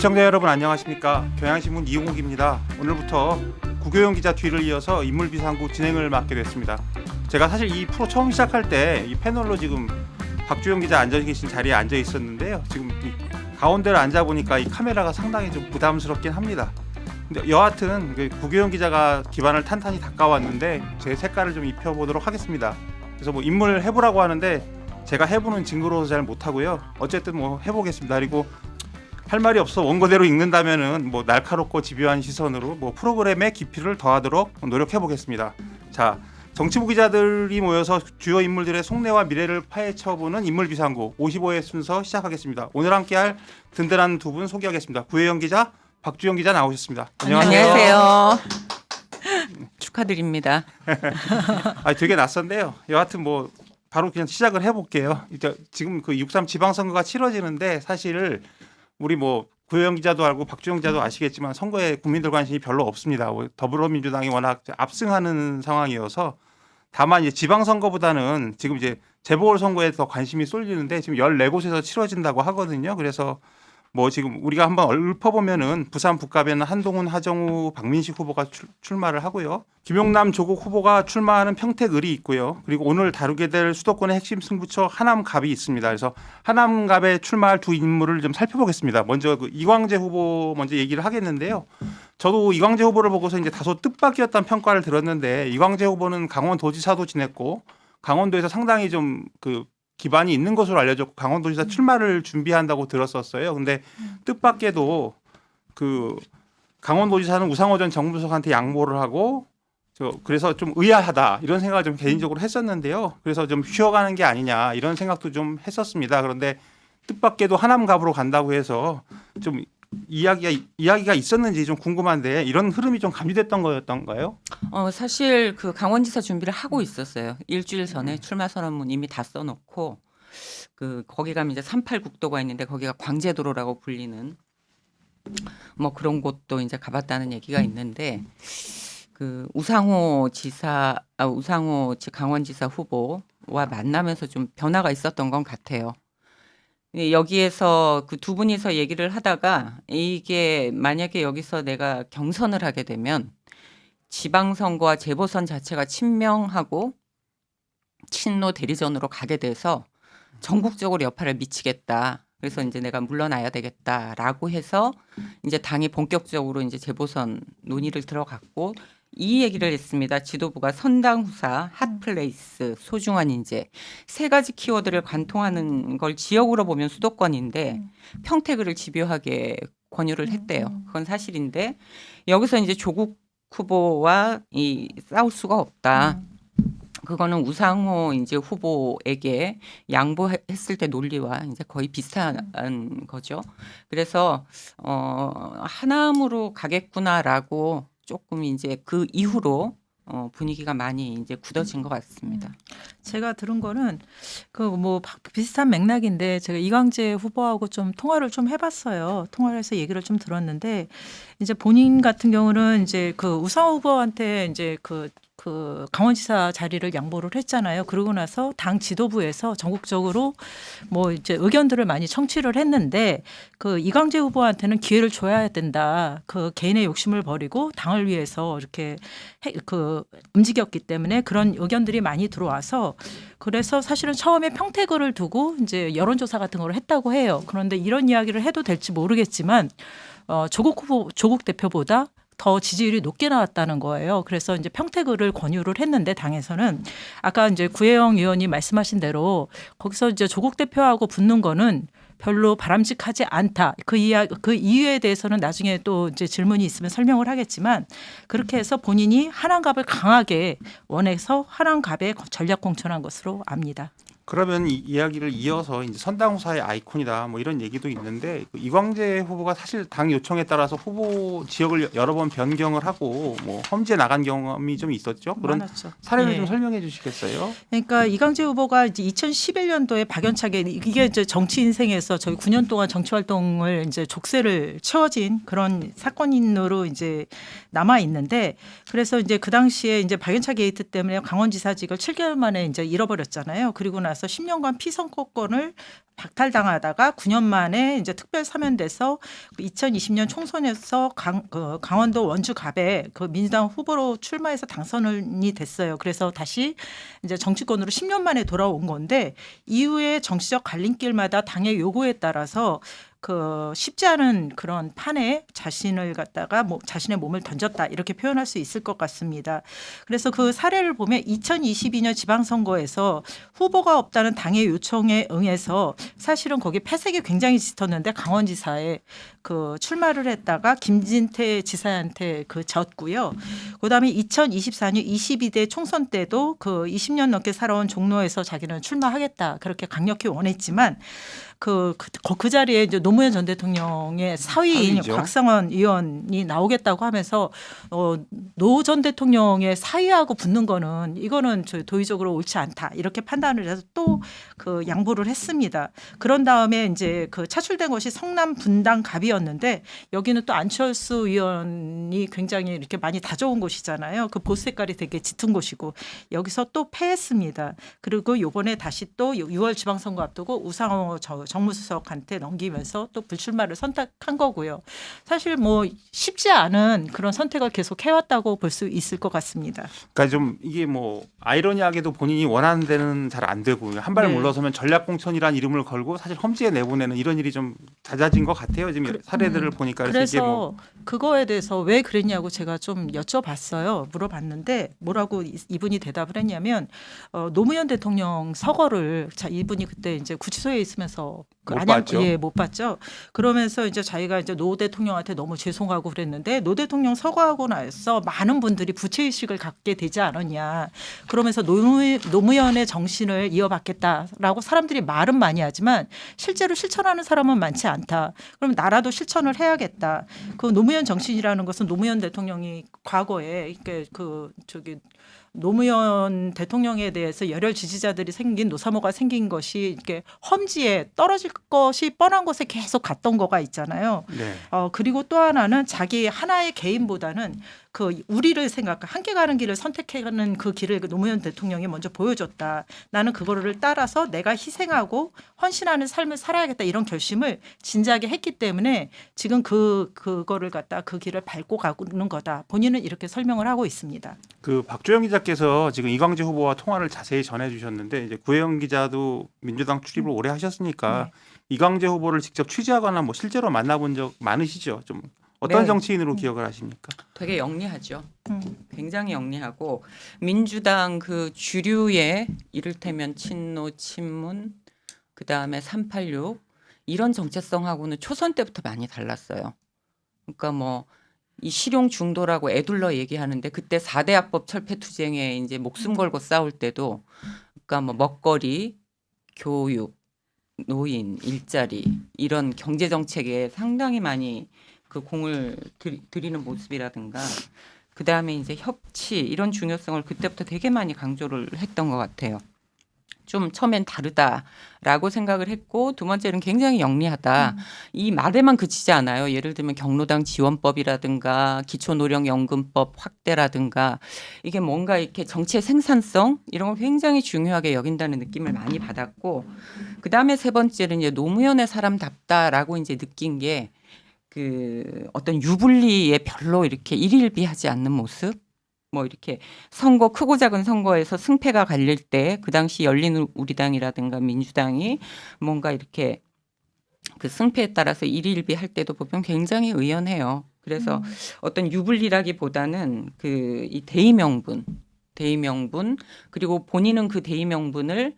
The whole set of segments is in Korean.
시청자 여러분 안녕하십니까. 경향신문 이용욱입니다. 오늘부터 구교영 기자 뒤를 이어서 인물비상구 진행을 맡게 됐습니다. 제가 사실 이 프로 처음 시작할 때 이 패널로 지금 박주영 기자 앉아 계신 자리에 앉아 있었는데요. 지금 이 가운데를 앉아 보니까 이 카메라가 상당히 좀 부담스럽긴 합니다. 근데 여하튼 구교영 기자가 기반을 탄탄히 닦아왔는데 제 색깔을 좀 입혀보도록 하겠습니다. 그래서 뭐 인물 해보라고 하는데 제가 해보는 징그러워서 잘 못하고요. 어쨌든 뭐 해보겠습니다. 그리고 할 말이 없어 원고대로 읽는다면은 뭐 날카롭고 집요한 시선으로 뭐 프로그램의 깊이를 더하도록 노력해 보겠습니다. 자, 정치부 기자들이 모여서 주요 인물들의 속내와 미래를 파헤쳐보는 인물비상구 55회 순서 시작하겠습니다. 오늘 함께할 든든한 두 분 소개하겠습니다. 구혜영 기자, 박주영 기자 나오셨습니다. 안녕하세요. 축하드립니다. 되게 낯선데요. 여하튼 뭐 바로 그냥 시작을 해볼게요. 이제 지금 그 6.3 지방선거가 치러지는데 사실 우리 뭐 구혜영 기자도 알고 박주영 기자도 아시겠지만 선거에 국민들 관심이 별로 없습니다. 더불어민주당이 워낙 압승하는 상황이어서 다만 이제 지방선거보다는 지금 이제 재보궐선거에 더 관심이 쏠리는데 지금 14곳에서 치러진다고 하거든요. 그래서 뭐 지금 우리가 한번 읊어보면은 부산 북갑에는 한동훈, 하정우, 박민식 후보가 출마를 하고요. 김용남, 조국 후보가 출마하는 평택을이 있고요. 그리고 오늘 다루게 될 수도권의 핵심 승부처 하남갑이 있습니다. 그래서 하남갑에 출마할 두 인물을 좀 살펴보겠습니다. 먼저 그 이광재 후보 먼저 얘기를 하겠는데요. 저도 이광재 후보를 보고서 이제 다소 뜻밖이었다는 평가를 들었는데 이광재 후보는 강원도지사도 지냈고 강원도에서 상당히 좀 그 기반이 있는 것으로 알려졌고 강원도지사 출마를 준비한다고 들었었어요. 근데 뜻밖에도 그 강원도지사는 우상호 전 정무수석한테 양보를 하고 그래서 좀 의아하다 이런 생각을 좀 개인적으로 했었는데요. 그래서 좀 쉬어가는 게 아니냐 이런 생각도 좀 했었습니다. 그런데 뜻밖에도 하남갑으로 간다고 해서 좀 이야기가 있었는지 좀 궁금한데 이런 흐름이 좀 감지됐던 거였던가요? 사실 그 강원지사 준비를 하고 있었어요. 일주일 전에 출마 선언문 이미 다 써놓고 그 거기 가면 이제 38 국도가 있는데 거기가 광제도로라고 불리는 뭐 그런 곳도 이제 가봤다는 얘기가 있는데 그 우상호 강원지사 후보와 만나면서 좀 변화가 있었던 건 같아요. 여기에서 그 두 분이서 얘기를 하다가 이게 만약에 여기서 내가 경선을 하게 되면 지방선거와 재보선 자체가 친명하고 친노 대리전으로 가게 돼서 전국적으로 여파를 미치겠다. 그래서 이제 내가 물러나야 되겠다라고 해서 이제 당이 본격적으로 이제 재보선 논의를 들어갔고 이 얘기를 했습니다. 지도부가 선당후사, 핫플레이스, 소중한 인재 세 가지 키워드를 관통하는 걸 지역으로 보면 수도권인데 평택을 집요하게 권유를 했대요. 그건 사실인데 여기서 이제 조국 후보와 싸울 수가 없다. 그거는 우상호 이제 후보에게 양보했을 때 논리와 이제 거의 비슷한 거죠. 그래서 하남으로 가겠구나라고 조금 이제 그 이후로 분위기가 많이 이제 굳어진 것 같습니다. 제가 들은 거는 그 뭐 비슷한 맥락인데 제가 이광재 후보하고 좀 통화를 좀 해봤어요. 통화를 해서 얘기를 좀 들었는데 이제 본인 같은 경우는 이제 그 우상호 후보한테 이제 그 강원지사 자리를 양보를 했잖아요. 그러고 나서 당 지도부에서 전국적으로 뭐 이제 의견들을 많이 청취를 했는데 그 이광재 후보한테는 기회를 줘야 된다. 그 개인의 욕심을 버리고 당을 위해서 이렇게 움직였기 때문에 그런 의견들이 많이 들어와서 그래서 사실은 처음에 평택을 두고 이제 여론조사 같은 걸 했다고 해요. 그런데 이런 이야기를 해도 될지 모르겠지만 조국 대표보다 더 지지율이 높게 나왔다는 거예요. 그래서 이제 평택을 권유를 했는데 당에서는 아까 이제 구혜영 의원이 말씀하신 대로 거기서 이제 조국 대표하고 붙는 거는 별로 바람직하지 않다. 그 이유에 대해서는 나중에 또 이제 질문이 있으면 설명을 하겠지만 그렇게 해서 본인이 하남갑을 강하게 원해서 하남갑에 전략 공천한 것으로 압니다. 그러면 이 이야기를 이어서 이제 선당후사의 아이콘이다 뭐 이런 얘기도 있는데 이광재 후보가 사실 당 요청에 따라서 후보 지역을 여러 번 변경을 하고 뭐 험지에 나간 경험이 좀 있었죠. 그런 많았죠. 사례를 예. 좀 설명해 주시겠어요? 그러니까 이광재 후보가 이제 2011년도에 박연차게 이게 이제 정치 인생에서 저희 9년 동안 정치 활동을 이제 족쇄를 채워진 그런 사건인으로 이제 남아 있는데 그래서 이제 그 당시에 이제 박연차 게이트 때문에 강원지사직을 7개월 만에 이제 잃어버렸잖아요. 그리고 나서 나서 10년간 피선거권을 박탈당하다가 9년 만에 이제 특별 사면돼서 2020년 총선에서 강원도 원주갑에 그 민주당 후보로 출마해서 당선이 됐어요. 그래서 다시 이제 정치권으로 10년 만에 돌아온 건데 이후에 정치적 갈림길마다 당의 요구에 따라서 그 쉽지 않은 그런 판에 자신을 갖다가 자신의 몸을 던졌다 이렇게 표현할 수 있을 것 같습니다. 그래서 그 사례를 보면 2022년 지방선거에서 후보가 없다는 당의 요청에 응해서 사실은 거기 패색이 굉장히 짙었는데 강원지사에 그 출마를 했다가 김진태 지사한테 그 졌고요. 그다음에 2024년 22대 총선 때도 그 20년 넘게 살아온 종로에서 자기는 출마하겠다 그렇게 강력히 원했지만 그 자리에 이제 노무현 전 대통령의 사위인 사위죠. 곽상원 의원이 나오겠다고 하면서 노 전 대통령의 사위하고 붙는 거는 이거는 도의적으로 옳지 않다 이렇게 판단을 해서 또 그 양보를 했습니다. 그런 다음에 이제 그 차출된 것이 성남 분당 갑이었는데 여기는 또 안철수 의원이 굉장히 이렇게 많이 다져온 곳이잖아요. 그 보스 색깔이 되게 짙은 곳이고 여기서 또 패했습니다. 그리고 요번에 다시 또 6월 지방선거 앞두고 우상호 정무수석한테 넘기면서 또 불출마를 선택한 거고요. 사실 뭐 쉽지 않은 그런 선택을 계속 해왔다고 볼 수 있을 것 같습니다. 그러니까 좀 이게 뭐 아이러니하게도 본인이 원하는 데는 잘 안 되고 한 발 네. 물러서면 전략공천이라는 이름을 걸고 사실 험지에 내보내는 이런 일이 좀 잦아진 것 같아요. 지금 사례들을 보니까 그래서 이게 뭐 그거에 대해서 왜 그랬냐고 제가 좀 여쭤봤어요. 물어봤는데 뭐라고 이분이 대답을 했냐면 노무현 대통령 서거를 이분이 그때 이제 구치소에 있으면서 못 봤죠. 못 봤죠. 그러면서 이제 자기가 이제 노 대통령한테 너무 죄송하고 그랬는데 노 대통령 서거하고 나서 많은 분들이 부채의식을 갖게 되지 않았냐. 그러면서 노무현의 정신을 이어받겠다라고 사람들이 말은 많이 하지만 실제로 실천하는 사람은 많지 않다. 그럼 나라도 실천을 해야겠다. 그 노무현 정신이라는 것은 노무현 대통령이 과거에 노무현 대통령에 대해서 열혈 지지자들이 생긴 노사모가 생긴 것이 이렇게 험지에 떨어질 것이 뻔한 곳에 계속 갔던 거가 있잖아요. 네. 그리고 또 하나는 자기 하나의 개인보다는 그 우리를 함께 가는 길을 선택하는 그 길을 노무현 대통령이 먼저 보여줬다. 나는 그거를 따라서 내가 희생하고 헌신하는 삶을 살아야겠다 이런 결심을 진지하게 했기 때문에 지금 그거를 갖다 그 길을 밟고 가는 거다. 본인은 이렇게 설명을 하고 있습니다. 그 박주영 기자께서 지금 이광재 후보와 통화를 자세히 전해주셨는데 이제 구혜영 기자도 민주당 출입을 오래 하셨으니까 이광재 후보를 직접 취재하거나 뭐 실제로 만나본 적 많으시죠? 좀 어떤 네. 정치인으로 기억을 하십니까? 되게 영리하죠. 굉장히 영리하고 민주당 그 주류의 이를테면 친노, 친문, 그다음에 386 이런 정체성하고는 초선 때부터 많이 달랐어요. 그러니까 뭐 이 실용 중도라고 애둘러 얘기하는데 그때 4대 합법 철폐 투쟁에 이제 목숨 걸고 싸울 때도 그러니까 뭐 먹거리, 교육, 노인, 일자리 이런 경제 정책에 상당히 많이 그 공을 들이는 모습이라든가 그다음에 이제 협치 이런 중요성을 그때부터 되게 많이 강조를 했던 것 같아요. 좀 처음엔 다르다라고 생각을 했고 두 번째는 굉장히 영리하다. 이 말에만 그치지 않아요. 예를 들면 경로당 지원법이라든가 기초노령연금법 확대라든가 이게 뭔가 이렇게 정치의 생산성 이런 걸 굉장히 중요하게 여긴다는 느낌을 많이 받았고 그다음에 세 번째는 이제 노무현의 사람답다라고 이제 느낀 게 그 어떤 유불리에 별로 이렇게 일일비하지 않는 모습 뭐 이렇게 선거 크고 작은 선거에서 승패가 갈릴 때 그 당시 열린우리당이라든가 민주당이 뭔가 이렇게 그 승패에 따라서 일일비할 때도 보면 굉장히 의연해요. 그래서 어떤 유불리라기보다는 그 이 대의명분 그리고 본인은 그 대의명분을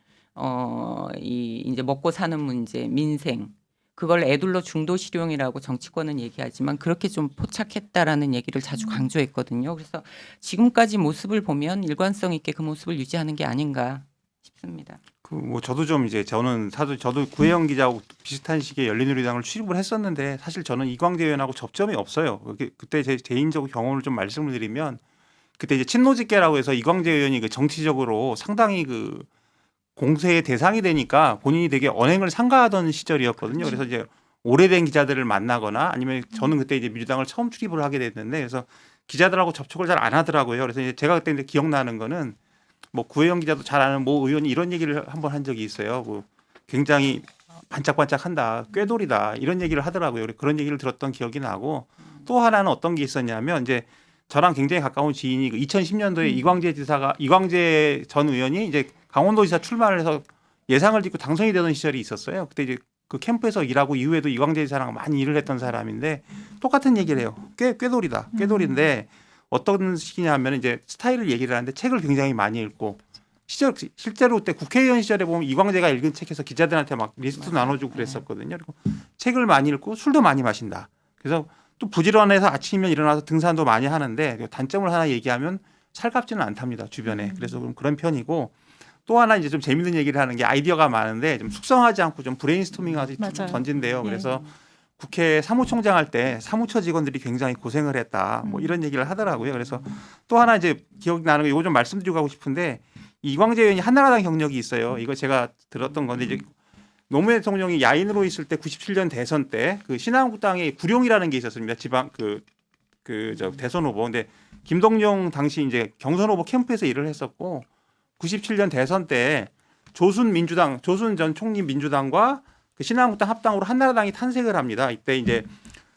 이 이제 먹고 사는 문제 민생 그걸 애둘러 중도실용이라고 정치권은 얘기하지만 그렇게 좀 포착했다라는 얘기를 자주 강조했거든요. 그래서 지금까지 모습을 보면 일관성 있게 그 모습을 유지하는 게 아닌가 싶습니다. 그 뭐 저도 좀 이제 저도 구혜영 기자하고 비슷한 시기에 열린우리당을 출입을 했었는데 사실 저는 이광재 의원하고 접점이 없어요. 그때 제 개인적 경험을 좀 말씀을 드리면 그때 이제 친노직계라고 해서 이광재 의원이 그 정치적으로 상당히 그 공세의 대상이 되니까 본인이 되게 언행을 삼가하던 시절이었거든요. 그래서 이제 오래된 기자들을 만나거나 아니면 저는 그때 이제 민주당을 처음 출입을 하게 됐는데 그래서 기자들하고 접촉을 잘 안 하더라고요. 그래서 이제 제가 그때 이제 기억나는 거는 뭐 구혜영 기자도 잘 아는 모 의원이 이런 얘기를 한번 한 적이 있어요. 뭐 굉장히 반짝반짝한다, 꾀돌이다 이런 얘기를 하더라고요. 그런 얘기를 들었던 기억이 나고 또 하나는 어떤 게 있었냐면 이제 저랑 굉장히 가까운 지인이 2010년도에 이광재 전 의원이 이제 강원도지사 출마를 해서 예상을 짓고 당선이 되던 시절이 있었어요. 그때 이제 그 캠프에서 일하고 이후에도 이광재 지사랑 많이 일을 했던 사람인데 똑같은 얘기를 해요. 꾀돌이다, 꾀돌인데 어떤 식이냐면 이제 스타일을 얘기를 하는데 책을 굉장히 많이 읽고 실제로 그때 국회의원 시절에 보면 이광재가 읽은 책에서 기자들한테 막 리스트 나눠주고 그랬었거든요. 그리고 책을 많이 읽고 술도 많이 마신다. 그래서 또 부지런해서 아침이면 일어나서 등산도 많이 하는데 단점을 하나 얘기하면 살갑지는 않답니다. 주변에. 그래서 그런 편이고 또 하나 이제 좀 재밌는 얘기를 하는 게 아이디어가 많은데 좀 숙성하지 않고 좀 브레인스토밍하지 던진대요. 그래서 국회 사무총장 할 때 사무처 직원들이 굉장히 고생을 했다. 뭐 이런 얘기를 하더라고요. 그래서 또 하나 이제 기억나는 거 이거 좀 말씀드리고 가고 싶은데 이광재 의원이 한나라당 경력이 있어요. 이거 제가 들었던 건데 이제 노무현 대통령이 야인으로 있을 때 97년 대선 때 그 신한국당에 구룡이라는 게 있었습니다. 지방 저 대선 후보. 근데 김동영 당시 이제 경선 후보 캠프에서 일을 했었고 97년 대선 때 조순 전 총리 민주당과 그 신한국당 합당으로 한나라당이 탄생을 합니다. 이때 이제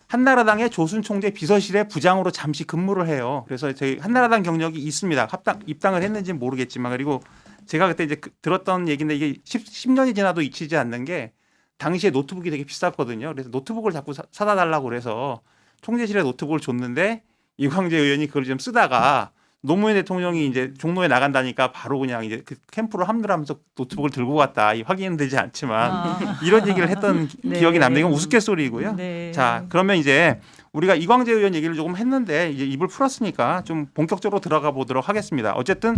한나라당의 조순 총재 비서실의 부장으로 잠시 근무를 해요. 그래서 저희 한나라당 경력이 있습니다. 입당을 했는지는 모르겠지만 그리고 제가 그때 이제 들었던 얘기인데 이게 10년이 지나도 잊히지 않는 게 당시에 노트북이 되게 비쌌거든요. 그래서 노트북을 자꾸 사다 달라고 그래서 총재실에 노트북을 줬는데 이광재 의원이 그걸 좀 쓰다가 노무현 대통령이 이제 종로에 나간다니까 바로 그냥 이제 그 캠프로 합류하면서 노트북을 들고 갔다. 확인은 되지 않지만 이런 얘기를 했던 기억이 납니다. 이건 우스갯소리고요. 네. 자, 그러면 이제 우리가 이광재 의원 얘기를 조금 했는데 이제 입을 풀었으니까 좀 본격적으로 들어가 보도록 하겠습니다. 어쨌든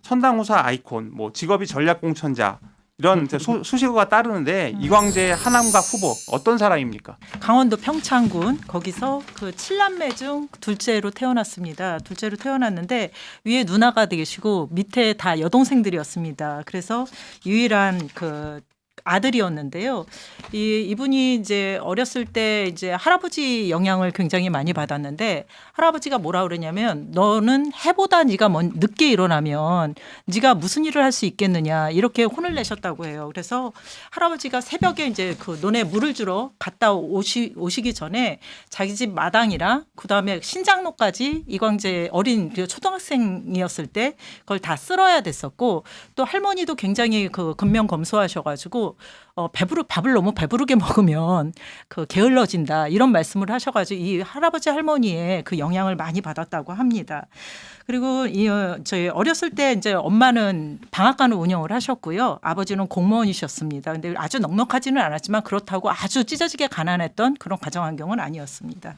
선당후사 아이콘, 뭐 직업이 전략공천자 이런 수식어가 따르는데 이광재 하남갑 후보 어떤 사람입니까? 강원도 평창군 거기서 그 7남매 중 둘째로 태어났습니다. 둘째로 태어났는데 위에 누나가 계시고 밑에 다 여동생들이었습니다. 그래서 유일한 그 아들이었는데요. 이분이 이제 어렸을 때 이제 할아버지 영향을 굉장히 많이 받았는데 할아버지가 뭐라 그러냐면 너는 해보다 네가 늦게 일어나면 네가 무슨 일을 할 수 있겠느냐 이렇게 혼을 내셨다고 해요. 그래서 할아버지가 새벽에 이제 그 논에 물을 주러 갔다 오시기 전에 자기 집 마당이랑 그다음에 신장로까지 이광재 어린 초등학생이었을 때 그걸 다 쓸어야 됐었고 또 할머니도 굉장히 그 근면검소하셔가지고 밥을 너무 배부르게 먹으면 그 게을러진다 이런 말씀을 하셔가지고 이 할아버지 할머니의 그 영향을 많이 받았다고 합니다. 그리고 저희 어렸을 때 이제 엄마는 방앗간을 운영을 하셨고요. 아버지는 공무원이셨습니다. 근데 아주 넉넉하지는 않았지만 그렇다고 아주 찢어지게 가난했던 그런 가정 환경은 아니었습니다.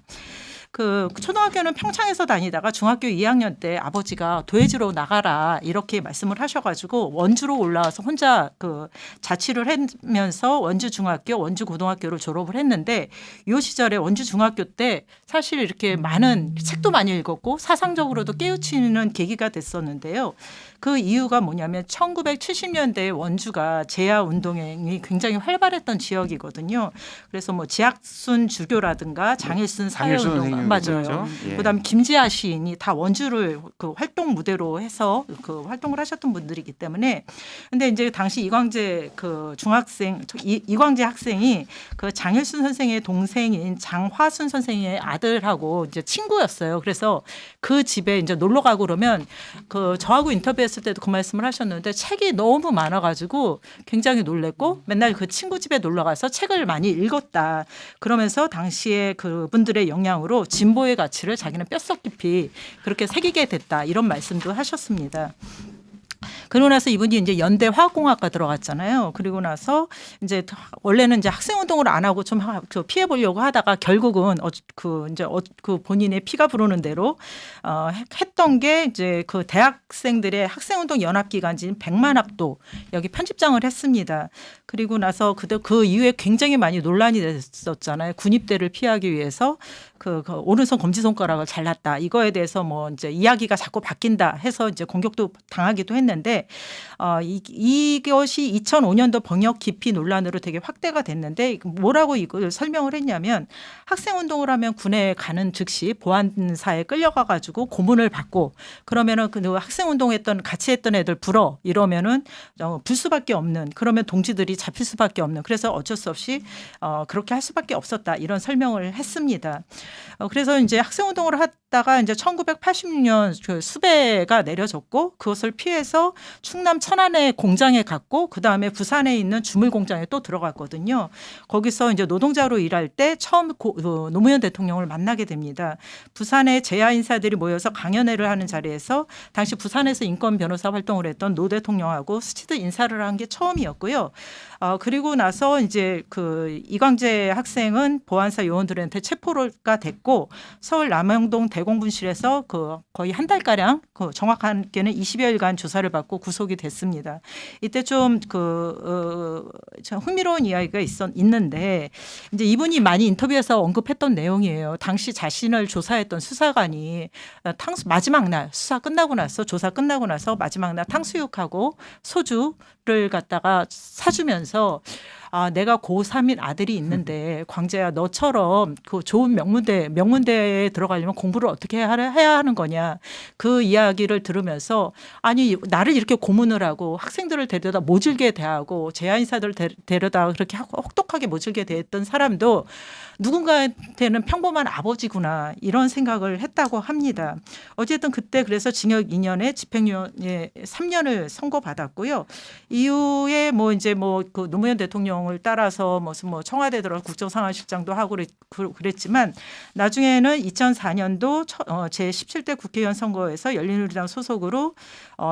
그 초등학교는 평창에서 다니다가 중학교 2학년 때 아버지가 도예지로 나가라 이렇게 말씀을 하셔가지고 원주로 올라와서 혼자 그 자취를 하면서 원주 중학교, 원주 고등학교를 졸업을 했는데 이 시절에 원주 중학교 때 사실 이렇게 많은 책도 많이 읽었고 사상적으로도 깨우치는 계기가 됐었는데요. 그 이유가 뭐냐면 1970년대에 원주가 제야 운동이 굉장히 활발했던 지역이거든요. 그래서 뭐 지학순 주교라든가 장일순 사회운동 맞아요. 예. 그다음 김지아 시인이 다 원주를 그 활동 무대로 해서 그 활동을 하셨던 분들이기 때문에 근데 이제 당시 이광재 그 중학생 이광재 학생이 그 장일순 선생의 동생인 장화순 선생의 아들하고 이제 친구였어요. 그래서 그 집에 이제 놀러 가고 그러면 그 저하고 인터뷰했을 때도 그 말씀을 하셨는데 책이 너무 많아가지고 굉장히 놀랬고 맨날 그 친구 집에 놀러 가서 책을 많이 읽었다. 그러면서 당시에 그분들의 영향으로 진보의 가치를 자기는 뼛속 깊이 그렇게 새기게 됐다. 이런 말씀도 하셨습니다. 그러고 나서 이분이 이제 연대 화학공학과 들어갔잖아요. 그리고 나서 이제 원래는 이제 학생 운동을 안 하고 좀 피해 보려고 하다가 결국은 그 본인의 피가 부르는 대로 했던 게 이제 그 대학생들의 학생 운동 연합 기관지인 백만합도 여기 편집장을 했습니다. 그리고 나서 그 이후에 굉장히 많이 논란이 됐었잖아요. 군입대를 피하기 위해서 그 오른손 검지손가락을 잘랐다. 이거에 대해서 뭐 이제 이야기가 자꾸 바뀐다 해서 이제 공격도 당하기도 했는데 있는데 이것이 2005년도 병역 기피 논란으로 되게 확대가 됐는데 뭐라고 이걸 설명을 했냐면 학생 운동을 하면 군에 가는 즉시 보안사에 끌려가 가지고 고문을 받고 그러면은 그 학생 운동했던 같이 했던 애들 불어 이러면은 불 수밖에 없는 그러면 동지들이 잡힐 수밖에 없는 그래서 어쩔 수 없이 그렇게 할 수밖에 없었다 이런 설명을 했습니다. 그래서 이제 학생 운동을 하다가 이제 1986년 그 수배가 내려졌고 그것을 피해서 충남 천안의 공장에 갔고 그 다음에 부산에 있는 주물 공장에 또 들어갔거든요. 거기서 이제 노동자로 일할 때 처음 노무현 대통령을 만나게 됩니다. 부산의 재야 인사들이 모여서 강연회를 하는 자리에서 당시 부산에서 인권 변호사 활동을 했던 노 대통령하고 스치듯 인사를 한 게 처음이었고요. 그리고 나서 이제 그 이광재 학생은 보안사 요원들한테 체포가 됐고 서울 남영동 대공분실에서 그 거의 한 달가량 그 정확하게는 20여일간 조사를 받고 구속이 됐습니다. 이때 좀 참 흥미로운 이야기가 있는데 이제 이분이 많이 인터뷰에서 언급했던 내용이에요. 당시 자신을 조사했던 수사관이 마지막 날 수사 끝나고 나서 조사 끝나고 나서 마지막 날 탕수육하고 소주를 갖다가 사주면서 내가 고3인 아들이 있는데 광재야 너처럼 그 좋은 명문대에 들어가려면 공부를 어떻게 해야 하는 거냐. 그 이야기를 들으면서 아니 나를 이렇게 고문을 하고 학생들을 데려다 모질게 대하고 재야인사들을 데려다 그렇게 혹독하게 모질게 대했던 사람도 누군가한테는 평범한 아버지구나 이런 생각을 했다고 합니다. 어쨌든 그때 그래서 징역 2년에 집행유예 3년을 선고받았고요. 이후에 뭐 이제 뭐 그 노무현 대통령을 따라서 무슨 뭐 청와대 들어 국정상황실장도 하고 그랬지만 나중에는 2004년도 제17대 국회의원 선거에서 열린우리당 소속으로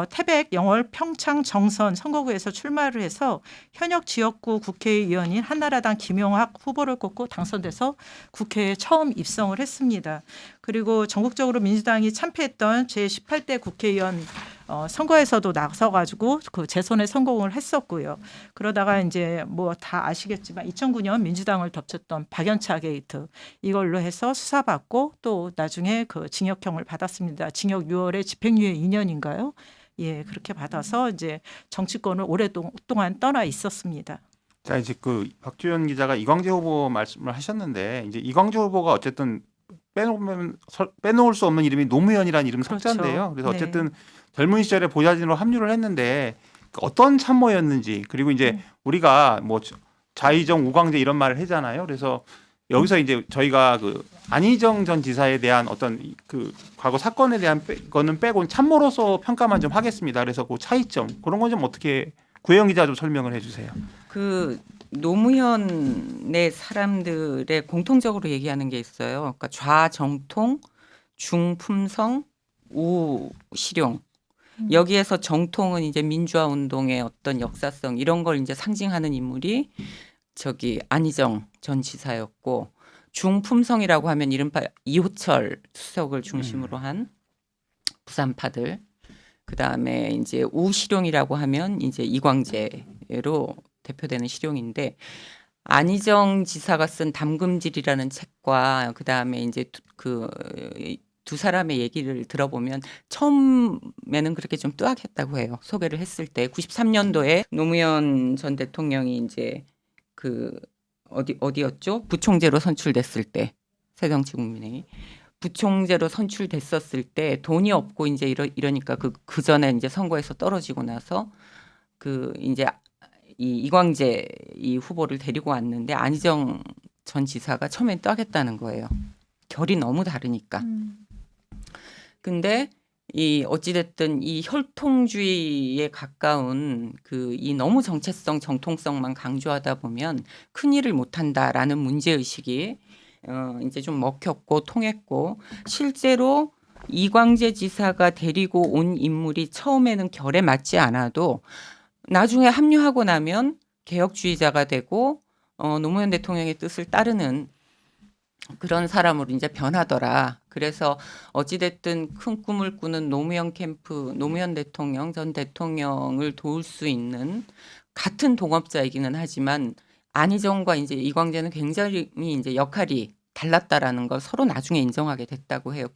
태백, 영월, 평창, 정선 선거구에서 출마를 해서 현역 지역구 국회의원인 한나라당 김용학 후보를 꼽고 당선돼서 국회에 처음 입성을 했습니다. 그리고 전국적으로 민주당이 참패했던 제18대 국회의원 선거에서도 나서가지고 그 재선에 성공을 했었고요. 그러다가 이제 뭐 다 아시겠지만 2009년 민주당을 덮쳤던 박연차 게이트 이걸로 해서 수사받고 또 나중에 그 징역형을 받았습니다. 징역 6월에 집행유예 2년인가요? 예, 그렇게 받아서 이제 정치권을 오랫동안 떠나 있었습니다. 자, 이제 그 박주현 기자가 이광재 후보 말씀을 하셨는데 이제 이광재 후보가 어쨌든 빼놓을 수 없는 이름이 노무현이라는 이름 그렇죠. 석자인데요. 그래서 네. 어쨌든 젊은 시절에 보좌진으로 합류를 했는데 어떤 참모였는지 그리고 이제 우리가 뭐 좌의정 우광재 이런 말을 하잖아요. 그래서 여기서 이제 저희가 그 안희정 전 지사에 대한 어떤 그 과거 사건에 대한 거는 빼고 참모로서 평가만 좀 하겠습니다. 그래서 그 차이점 그런 건 좀 어떻게 구혜영 기자 좀 설명을 해주세요. 그 노무현의 사람들의 공통적으로 얘기하는 게 있어요. 그러니까 좌정통, 중품성, 우실용. 여기에서 정통은 이제 민주화 운동의 어떤 역사성 이런 걸 이제 상징하는 인물이 저기 안희정 전 지사였고 중품성이라고 하면 이른바 이호철 수석을 중심으로 한 부산파들. 그다음에 이제 우실용이라고 하면 이제 이광재로 대표되는 실용인데 안희정 지사가 쓴 담금질이라는 책과 그다음에 이제 두 사람의 얘기를 들어보면 처음에는 그렇게 좀 뜨악했다고 해요. 소개를 했을 때 93년도에 노무현 전 대통령이 이제 그 어디였죠? 부총재로 선출됐을 때 새정치국민회의 부총재로 선출됐었을 때 돈이 없고 이제 이러니까 그 전에 이제 선거에서 떨어지고 나서 그 이제 이광재 이 후보를 데리고 왔는데 안희정 전 지사가 처음엔 떠겠다는 거예요. 결이 너무 다르니까. 근데 이 어찌됐든 이 혈통주의에 가까운 이 너무 정체성, 정통성만 강조하다 보면 큰 일을 못한다라는 문제의식이 이제 좀 먹혔고 통했고 실제로 이광재 지사가 데리고 온 인물이 처음에는 결에 맞지 않아도 나중에 합류하고 나면 개혁주의자가 되고 노무현 대통령의 뜻을 따르는 그런 사람으로 이제 변하더라. 그래서 어찌됐든 큰 꿈을 꾸는 노무현 캠프, 노무현 대통령 전 대통령을 도울 수 있는 같은 동업자이기는 하지만 안희정과 이제 이광재는 굉장히 이제 역할이 달랐다라는 걸 서로 나중에 인정하게 됐다고 해요.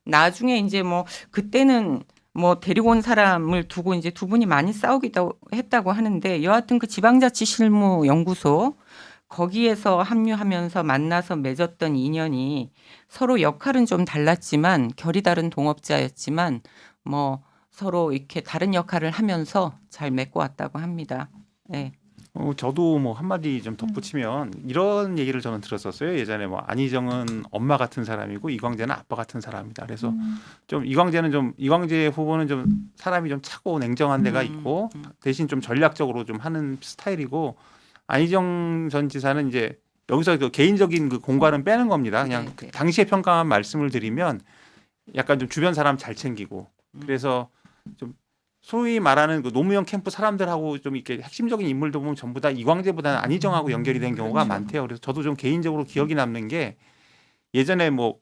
나중에 이제 뭐 그때는 뭐 데리고 온 사람을 두고 이제 두 분이 많이 싸우기도 했다고 하는데 여하튼 그 지방자치실무연구소 거기에서 합류하면서 만나서 맺었던 인연이 서로 역할은 좀 달랐지만 결이 다른 동업자였지만 뭐 서로 이렇게 다른 역할을 하면서 잘 맺고 왔다고 합니다. 네. 저도 뭐 한마디 좀 덧붙이면 이런 얘기를 저는 들었었어요. 예전에 뭐 안희정은 엄마 같은 사람이고 이광재는 아빠 같은 사람이다. 그래서 좀 이광재 후보는 좀 사람이 좀 차고 냉정한 데가 있고 대신 좀 전략적으로 좀 하는 스타일이고 안희정 전 지사는 이제 여기서 그 개인적인 그 공과는 빼는 겁니다. 그냥 네. 당시의 평가만 말씀을 드리면 약간 좀 주변 사람 잘 챙기고 그래서 좀 소위 말하는 그 노무현 캠프 사람들하고 좀 이렇게 핵심적인 인물들 보면 전부 다 이광재보다는 안희정하고 연결이 된 경우가 그렇죠. 많대요. 그래서 저도 좀 개인적으로 기억이 남는 게 예전에 뭐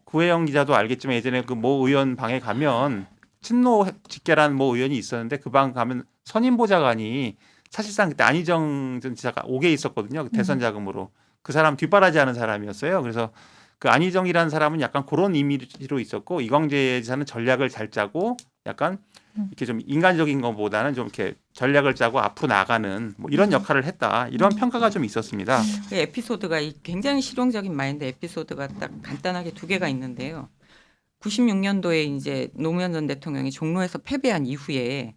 구혜영 기자도 알겠지만 예전에 그 모 의원 방에 가면 친노 직계라는 모 의원이 있었는데 그 방 가면 선임보좌관이 사실상 그때 안희정 전 지사가 5개 있었거든요. 그 대선 자금으로. 그 사람 뒷바라지 하는 사람이었어요. 그래서 그 안희정이라는 사람은 약간 그런 이미지로 있었고 이광재 지사는 전략을 잘 짜고 약간 이렇게 좀 인간적인 것보다는 좀 이렇게 전략을 짜고 앞으로 나가는 뭐 이런 역할을 했다. 이런 평가가 좀 있었습니다. 그 에피소드가 굉장히 실용적인 마인드 에피소드가 딱 간단하게 두 개가 있는데요. 96년도에 이제 노무현 전 대통령이 종로에서 패배한 이후에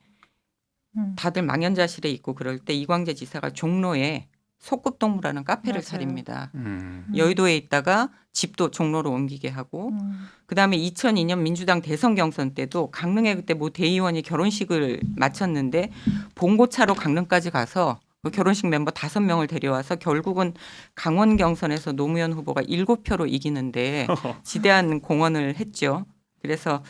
다들 망연자실에 있고 그럴 때 이광재 지사가 종로에 소꿉동무라는 카페를 맞아요. 차립니다. 음. 여의도에 있다가 집도 종로로 옮기게 하고 그다음에 2002년 민주당 대선 경선 때도 강릉에 그때 모 대의원이 결혼식을 마쳤는데 봉고차로 강릉까지 가서 그 결혼식 멤버 5명을 데려와서 결국은 강원 경선에서 노무현 후보가 7표로 이기는데 지대한 공헌을 했죠. 그래서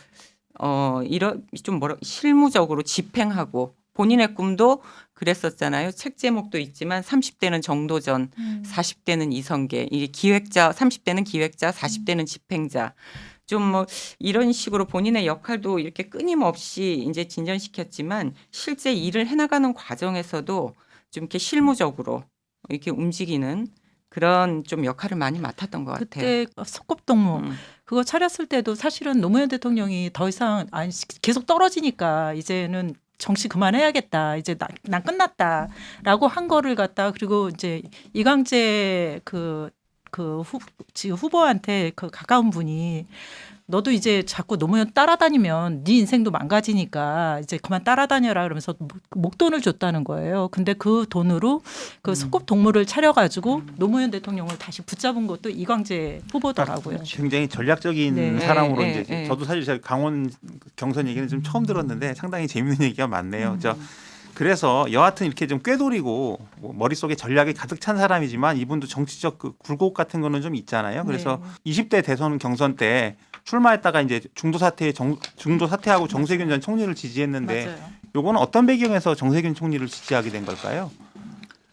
이런 좀 실무적으로 집행하고 본인의 꿈도 그랬었잖아요. 책 제목도 있지만 30대는 정도전, 40대는 이성계. 이게 기획자, 30대는 기획자, 40대는 집행자. 좀 뭐 이런 식으로 본인의 역할도 이렇게 끊임없이 이제 진전시켰지만 실제 일을 해나가는 과정에서도 좀 이렇게 실무적으로 이렇게 움직이는 그런 좀 역할을 많이 맡았던 것 같아요. 그때 소꿉동무 그거 차렸을 때도 사실은 노무현 대통령이 더 이상 계속 떨어지니까 이제는 정치 그만해야겠다. 이제 난 끝났다라고 한 거를 갖다 그리고 이제 이광재 지금 후보한테 그 가까운 분이 너도 이제 자꾸 노무현 따라다니면 네 인생도 망가지니까 이제 그만 따라다녀라 그러면서 목돈을 줬다는 거예요. 근데 그 돈으로 그 소꿉 동물을 차려가지고 노무현 대통령을 다시 붙잡은 것도 이광재 후보더라고요. 굉장히 전략적인 네. 사람으로 네, 이제 네. 저도 사실 제가 강원 경선 얘기는 좀 처음 들었는데 상당히 재밌는 얘기가 많네요. 그래서 여하튼 이렇게 좀 꾀돌이고 뭐 머릿속에 전략이 가득 찬 사람이지만 이분도 정치적 그 굴곡 같은 거는 좀 있잖아요. 그래서 20대 대선 경선 때 출마했다가 이제 중도 사퇴하고 정세균 전 총리를 지지했는데 맞아요. 요거는 어떤 배경에서 정세균 총리를 지지하게 된 걸까요?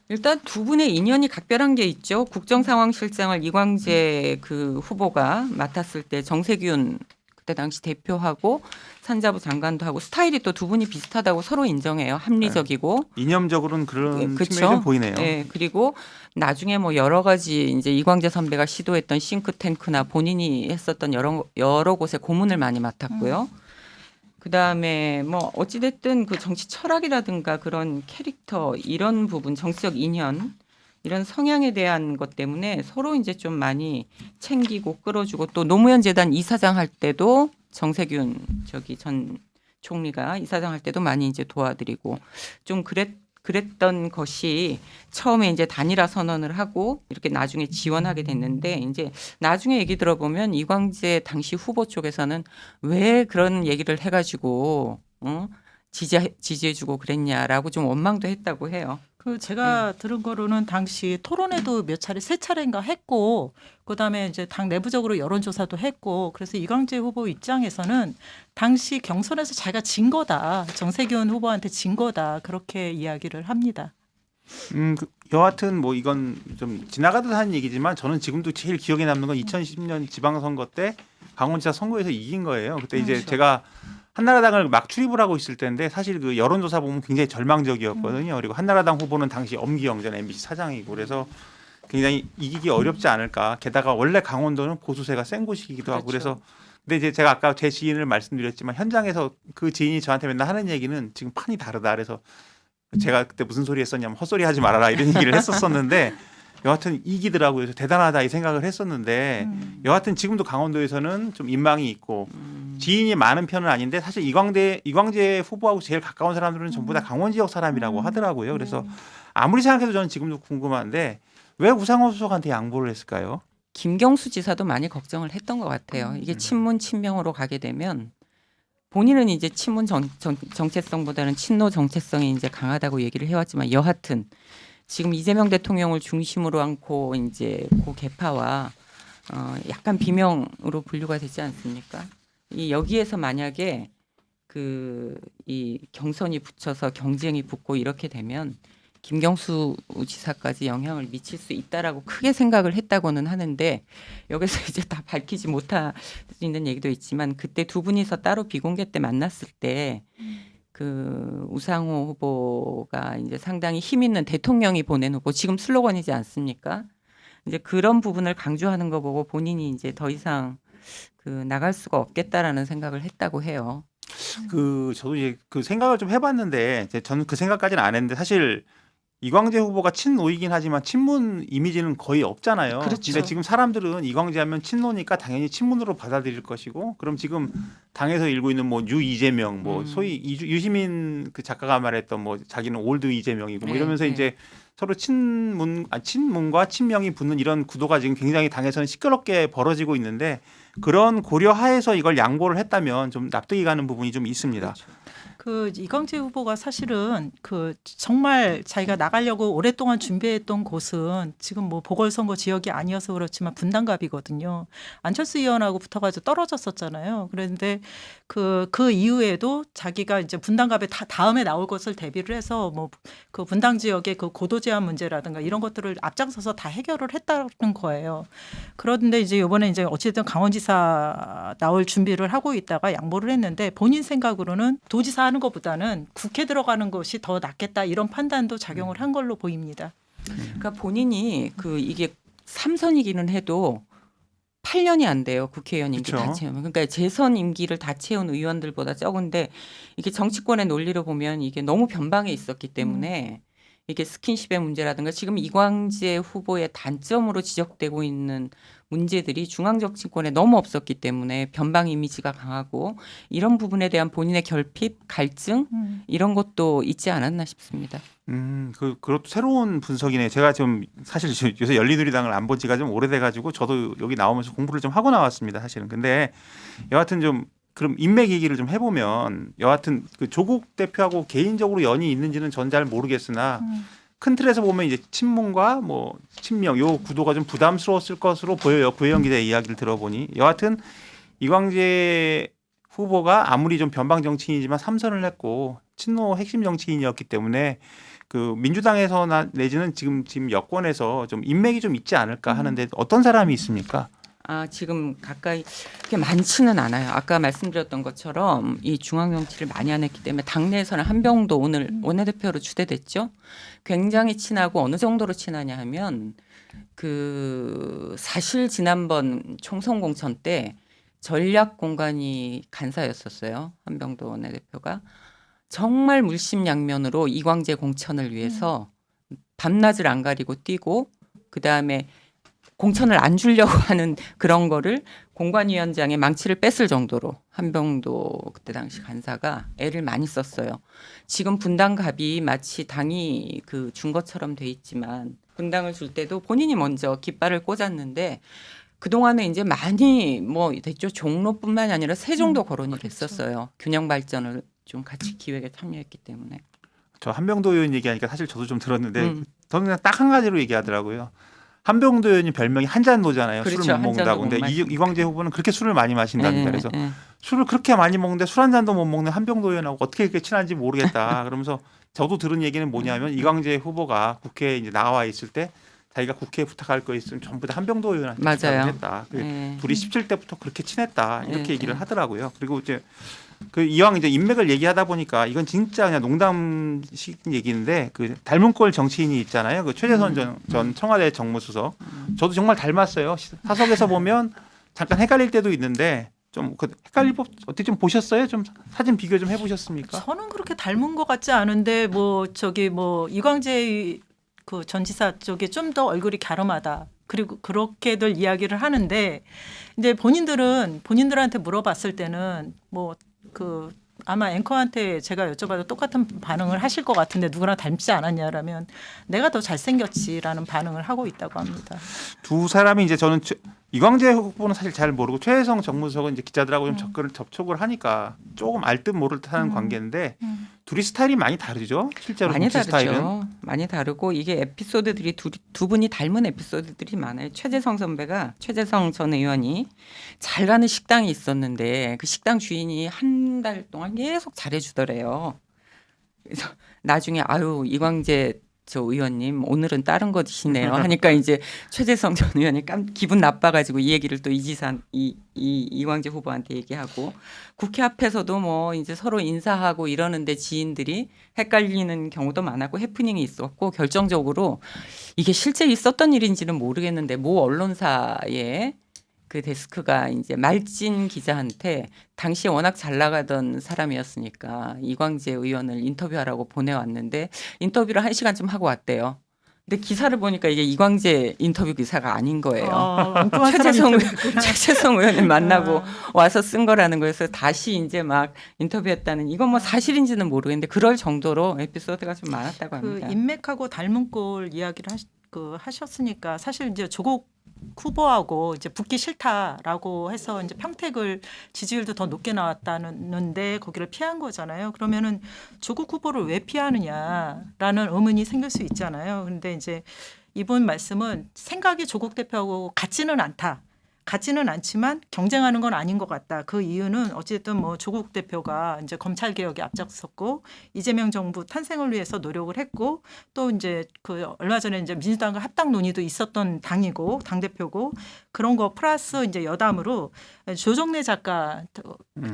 일단 두 분의 인연이 각별한 게 있죠. 국정상황실장을 이광재 그 후보가 맡았을 때 정세균 그때 당시 대표하고 산자부 장관도 하고 스타일이 또 두 분이 비슷하다고 서로 인정해요. 합리적이고. 이념적으로는 그런 그쵸? 측면이 좀 보이네요. 네, 그리고 나중에 뭐 여러 가지 이제 이광재 선배가 시도했던 싱크탱크나 본인이 했었던 여러 곳에 고문을 많이 맡았고요. 그다음에 뭐 어찌됐든 그 정치 철학이라든가 그런 캐릭터 이런 부분 정치적 인연 이런 성향에 대한 것 때문에 서로 이제 좀 많이 챙기고 끌어주고 또 노무현 재단 이사장 할 때도 정세균 전 총리가 이사장 할 때도 많이 이제 도와드리고 좀 그랬던 것이 처음에 이제 단일화 선언을 하고 이렇게 나중에 지원하게 됐는데 이제 나중에 얘기 들어보면 이광재 당시 후보 쪽에서는 왜 그런 얘기를 해가지고 지지해주고 그랬냐라고 좀 원망도 했다고 해요. 그 제가 들은 거로는 당시 토론회도 몇 차례 3차례인가 했고 그다음에 이제 당 내부적으로 여론조사도 했고 그래서 이광재 후보 입장에서는 당시 경선에서 자기가 진 거다. 정세균 후보한테 진 거다. 그렇게 이야기를 합니다. 여하튼 뭐 이건 좀 지나가듯 하는 얘기지만 저는 지금도 제일 기억에 남는 건 2010년 지방선거 때 강원지사 선거에서 이긴 거예요. 그때 이제 제가 한나라당을 막 출입을 하고 있을 때인데 사실 그 여론조사 보면 굉장히 절망적이었거든요. 그리고 한나라당 후보는 당시 엄기영 전 MBC 사장이고 그래서 굉장히 이기기 어렵지 않을까. 게다가 원래 강원도는 보수세가 센 곳이기도 하고 그렇죠. 그래서 근데 이제 제가 아까 제 지인을 말씀드렸지만 현장에서 그 지인이 저한테 맨날 하는 얘기는 지금 판이 다르다. 그래서 제가 그때 무슨 소리 했었냐면 헛소리 하지 말아라 이런 얘기를 했었었는데 여하튼 이기더라고요. 그래서 대단하다 이 생각을 했었는데 여하튼 지금도 강원도에서는 좀 인망이 있고 지인이 많은 편은 아닌데 사실 이광재 후보하고 제일 가까운 사람들은 전부 다 강원 지역 사람이라고 하더라고요. 그래서 아무리 생각해도 저는 지금도 궁금한데 왜 우상호 수석한테 양보를 했을까요? 김경수 지사도 많이 걱정을 했던 것 같아요. 이게 친문 친명으로 가게 되면 본인은 이제 친문 정체성보다는 친노 정체성이 이제 강하다고 얘기를 해왔지만 여하튼 지금 이재명 대통령을 중심으로 안고 이제 그 개파와 약간 비명으로 분류가 되지 않습니까? 이 여기에서 만약에 이 경선이 붙여서 경쟁이 붙고 이렇게 되면 김경수 지사까지 영향을 미칠 수 있다라고 크게 생각을 했다고는 하는데 여기서 이제 다 밝히지 못할 수 있는 얘기도 있지만 그때 두 분이서 따로 비공개 때 만났을 때 그 우상호 후보가 이제 상당히 힘 있는 대통령이 보낸 후보 지금 슬로건이지 않습니까? 이제 그런 부분을 강조하는 거 보고 본인이 이제 더 이상 나갈 수가 없겠다라는 생각을 했다고 해요. 저도 이제 그 생각을 좀 해봤는데 이제 저는 그 생각까지는 안 했는데 사실 이광재 후보가 친노이긴 하지만 친문 이미지는 거의 없잖아요. 그렇죠. 근데 지금 사람들은 이광재 하면 친노니까 당연히 친문으로 받아들일 것이고 그럼 지금 당에서 일고 있는 뭐 이재명 뭐 소위 유시민 그 작가가 말했던 뭐 자기는 올드 이재명이고 뭐 이러면서 네. 이제 서로 친문과 친명이 붙는 이런 구도가 지금 굉장히 당에서는 시끄럽게 벌어지고 있는데 그런 고려하에서 이걸 양보를 했다면 좀 납득이 가는 부분이 좀 있습니다. 그렇죠. 이광재 후보가 사실은 정말 자기가 나가려고 오랫동안 준비했던 곳은 지금 뭐 보궐선거 지역이 아니어서 그렇지만 분당갑이거든요. 안철수 의원하고 붙어가지고 떨어졌었잖아요. 그런데 그 이후에도 자기가 이제 분당갑에 다음에 나올 것을 대비를 해서 뭐 그 분당 지역의 그 고도 제한 문제라든가 이런 것들을 앞장서서 다 해결을 했다는 거예요. 그런데 이제 이번에 이제 어쨌든 강원지사 나올 준비를 하고 있다가 양보를 했는데 본인 생각으로는 도지사 하는 것보다는 국회 들어가는 것이 더 낫겠다 이런 판단도 작용을 한 걸로 보입니다. 그러니까 본인이 이게 3선이기는 해도 8년이 안 돼요. 국회의원 임기 그쵸. 다 채우면. 그러니까 재선 임기를 다 채운 의원들보다 적은데 이게 정치권의 논리로 보면 이게 너무 변방에 있었기 때문에 이게 스킨십의 문제라든가 지금 이광재 후보의 단점으로 지적되고 있는 문제들이 중앙정치권에 너무 없었기 때문에 변방 이미지가 강하고 이런 부분에 대한 본인의 결핍, 갈증 이런 것도 있지 않았나 싶습니다. 그것도 새로운 분석이네요. 제가 좀 사실 요새 열린우리당을 안 본 지가 좀 오래돼가지고 저도 여기 나오면서 공부를 좀 하고 나왔습니다. 사실은. 근데 여하튼 좀 그럼 인맥 얘기를 좀 해보면 여하튼 그 조국 대표하고 개인적으로 연이 있는지는 전 잘 모르겠으나 큰 틀에서 보면 이제 친문과 뭐 친명 요 구도가 좀 부담스러웠을 것으로 보여요. 구혜영 기자의 이야기를 들어보니 여하튼 이광재 후보가 아무리 좀 변방 정치인이지만 3선을 했고 친노 핵심 정치인이었기 때문에 그 민주당에서나 내지는 지금 여권에서 좀 인맥이 좀 있지 않을까 하는데 어떤 사람이 있습니까? 지금 가까이 그렇게 많지는 않아요. 아까 말씀드렸던 것처럼 이 중앙 정치를 많이 안 했기 때문에 당내에서는 한병도 오늘 원내대표로 추대됐죠. 굉장히 친하고 어느 정도로 친하냐 하면 사실 지난번 총선 공천 때 전략 공관위 간사였었어요. 한병도 원내대표가 정말 물심양면으로 이광재 공천을 위해서 밤낮을 안 가리고 뛰고 그다음에 공천을 안 주려고 하는 그런 거를 공관위원장의 망치를 뺐을 정도로 한병도 그때 당시 간사가 애를 많이 썼어요. 지금 분당갑이 마치 당이 준 것처럼 돼 있지만 분당을 줄 때도 본인이 먼저 깃발을 꽂았는데 그동안에 이제 많이 뭐 됐죠. 종로뿐만이 아니라 세종도 거론이 됐었어요. 균형 발전을 좀 같이 기획에 참여했기 때문에. 저 한병도 의원 얘기하니까 사실 저도 좀 들었는데 저는 그냥 딱 한 가지로 얘기하더라고요. 한병도 의원이 별명이 한잔노잖아요. 그렇죠. 술을 못 먹는다고. 근데 이광재 후보는 그렇게 술을 많이 마신답니다. 그래서 술을 그렇게 많이 먹는데 술 한 잔도 못 먹는 한병도 의원하고 어떻게 그렇게 친한지 모르겠다. 그러면서 저도 들은 얘기는 뭐냐면 이광재 후보가 국회에 이제 나와 있을 때 자기가 국회에 부탁할 거 있으면 전부 다 한병도 의원한테 부탁을 했다. 둘이 17대부터 그렇게 친했다. 이렇게 얘기를 하더라고요. 그리고 이제 이왕 이제 인맥을 얘기하다 보니까 이건 진짜 그냥 농담식 얘기인데 닮은 꼴 정치인이 있잖아요. 최재선 전 청와대 정무수석. 저도 정말 닮았어요. 사석에서 보면 잠깐 헷갈릴 때도 있는데 좀 헷갈릴 법 어떻게 좀 보셨어요? 좀 사진 비교 좀 해보셨습니까? 저는 그렇게 닮은 것 같지 않은데 뭐 저기 뭐 이광재 그 전 지사 쪽에 좀 더 얼굴이 갸름하다. 그리고 그렇게들 이야기를 하는데 이제 본인들한테 물어봤을 때는 뭐 그 아마 앵커한테 제가 여쭤봐도 똑같은 반응을 하실 것 같은데 누구나 닮지 않았냐라면 내가 더 잘생겼지라는 반응을 하고 있다고 합니다. 두 사람이 이제 저는 이광재 후보는 사실 잘 모르고 최혜성 정무수석은 이제 기자들하고 좀 접촉을 하니까 조금 알 듯 모를 듯하는 관계인데 둘이 스타일이 많이 다르죠. 실제로 많이 정치 다르죠. 스타일은. 많이 다르고 이게 에피소드들이 두 분이 닮은 에피소드들이 많아요. 최재성 전 의원이 잘 가는 식당이 있었는데 그 식당 주인이 한 달 동안 계속 잘해주더래요. 그래서 나중에 아유 이광재 저 의원님 오늘은 다른 거 드시네요 하니까 이제 최재성 전 의원이 기분 나빠가지고 이 얘기를 또 이광재 후보한테 얘기하고 국회 앞에서도 뭐 이제 서로 인사하고 이러는데 지인들이 헷갈리는 경우도 많았고 해프닝이 있었고 결정적으로 이게 실제 있었던 일인지는 모르겠는데 모 언론사에 그 데스크가 이제 말진 기자한테 당시에 워낙 잘 나가던 사람이었으니까 이광재 의원을 인터뷰하라고 보내왔는데 인터뷰를 1시간쯤 하고 왔대요. 근데 기사를 보니까 이게 이광재 인터뷰 기사가 아닌 거예요. 최재성 의원을 만나고 와서 쓴 거라는 거여서 다시 이제 막 인터뷰했다는 이건 뭐 사실인지는 모르겠는데 그럴 정도로 에피소드가 좀 많았다고 합니다. 그 인맥하고 닮은 꼴 이야기를 하셨으니까 사실 이제 조국 후보하고 이제 붙기 싫다라고 해서 이제 평택을 지지율도 더 높게 나왔다는데 거기를 피한 거잖아요. 그러면은 조국 후보를 왜 피하느냐라는 의문이 생길 수 있잖아요. 그런데 이제 이분 말씀은 생각이 조국 대표하고 같지는 않다. 같지는 않지만 경쟁하는 건 아닌 것 같다. 그 이유는 어쨌든 뭐 조국 대표가 이제 검찰 개혁에 앞장섰고 이재명 정부 탄생을 위해서 노력을 했고 또 이제 그 얼마 전에 이제 민주당과 합당 논의도 있었던 당이고 당 대표고 그런 거 플러스 이제 여담으로 조정래 작가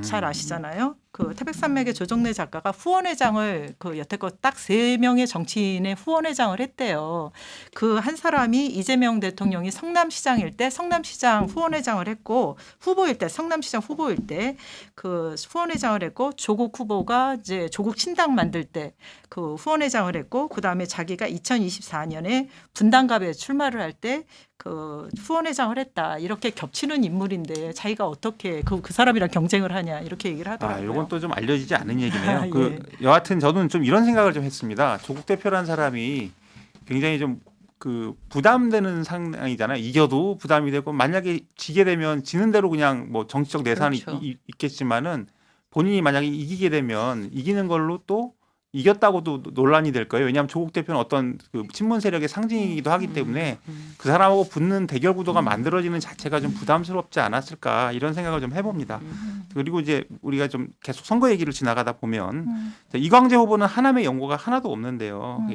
잘 아시잖아요. 그 태백산맥의 조정래 작가가 후원회장을 그 여태껏 딱 3명의 정치인의 후원회장을 했대요. 그 한 사람이 이재명 대통령이 성남시장일 때 성남시장 후원회장을 했고 후보일 때 성남시장 후보일 때 그 후원회장을 했고 조국 후보가 이제 조국 신당 만들 때 그 후원회장을 했고 그다음에 자기가 2024년에 분당갑에 출마를 할 때 그 후원회장을 했다. 이렇게 겹치는 인물인데 자기가 어떻게 그 사람이랑 경쟁을 하냐 이렇게 얘기를 하더라고요. 이건 또 좀 알려지지 않은 얘기네요. 예. 그 여하튼 저는 좀 이런 생각을 좀 했습니다. 조국 대표라는 사람이 굉장히 좀 그 부담되는 상황이잖아요. 이겨도 부담이 되고 만약에 지게 되면 지는 대로 그냥 뭐 정치적 내산이 그렇죠. 있겠지만은 본인이 만약에 이기게 되면 이기는 걸로 또 이겼다고도 논란이 될 거예요. 왜냐하면 조국 대표는 어떤 그 친문 세력의 상징이기도 하기 때문에 그 사람하고 붙는 대결 구도가 만들어지는 자체가 좀 부담스럽지 않았을까 이런 생각을 좀 해봅니다. 그리고 이제 우리가 좀 계속 선거 얘기를 지나가다 보면 이광재 후보는 하남의 연고가 하나도 없는데요.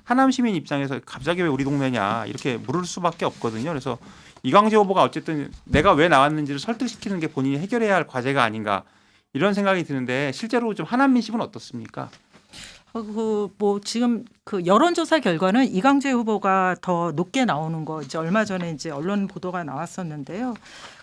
하남 시민 입장에서 갑자기 왜 우리 동네냐 이렇게 물을 수밖에 없거든요. 그래서 이광재 후보가 어쨌든 내가 왜 나왔는지를 설득시키는 게 본인이 해결해야 할 과제가 아닌가. 이런 생각이 드는데 실제로 좀 하남 민심은 어떻습니까? 뭐 지금 그 여론조사 결과는 이광재 후보가 더 높게 나오는 거 이제 얼마 전에 이제 언론 보도가 나왔었는데요.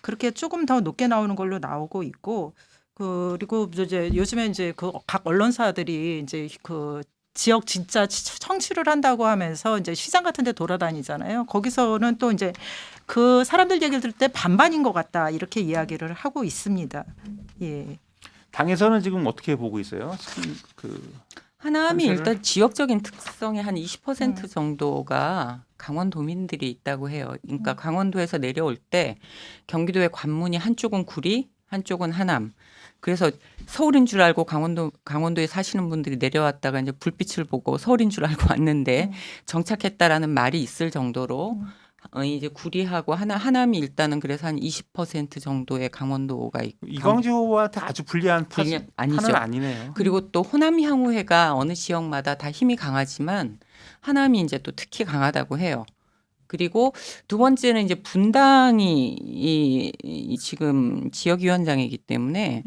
그렇게 조금 더 높게 나오는 걸로 나오고 있고 그리고 이제 요즘에 이제 그 각 언론사들이 이제 그 지역 진짜 청취를 한다고 하면서 이제 시장 같은 데 돌아다니잖아요. 거기서는 또 이제 그 사람들 얘기를 들을 때 반반인 것 같다 이렇게 이야기를 하고 있습니다. 예. 당에서는 지금 어떻게 보고 있어요? 하남이 컨셉을? 일단 지역적인 특성의 한 20% 정도가 강원도민들이 있다고 해요. 그러니까 강원도에서 내려올 때 경기도의 관문이 한쪽은 구리, 한쪽은 하남. 그래서 서울인 줄 알고 강원도에 사시는 분들이 내려왔다가 이제 불빛을 보고 서울인 줄 알고 왔는데 정착했다라는 말이 있을 정도로 이제 구리하고 하남이 일단은 그래서 한 20% 정도의 강원도가 있고 이광재 후보한테 아주 불리한 아니죠. 판은 아니네요. 그리고 또 호남 향후회가 어느 지역마다 다 힘이 강하지만 하남이 이제 또 특히 강하다고 해요. 그리고 두 번째는 이제 분당이 이 지금 지역위원장이기 때문에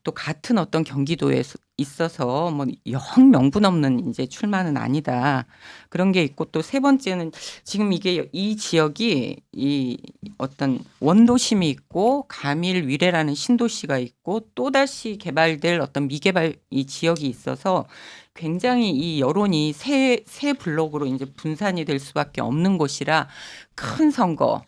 또 같은 어떤 경기도에 있어서 뭐 영 명분 없는 이제 출마는 아니다. 그런 게 있고 또 세 번째는 지금 이게 이 지역이 이 어떤 원도심이 있고 가밀 위례라는 신도시가 있고 또다시 개발될 어떤 미개발 이 지역이 있어서 굉장히 이 여론이 세 블록으로 이제 분산이 될 수밖에 없는 곳이라 큰 선거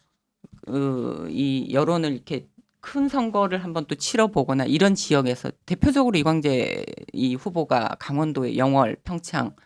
이 여론을 이렇게 큰 선거를 한번 또 치러보거나 이런 지역에서 대표적으로 이광재 이 후보가 강원도의 영월, 평창,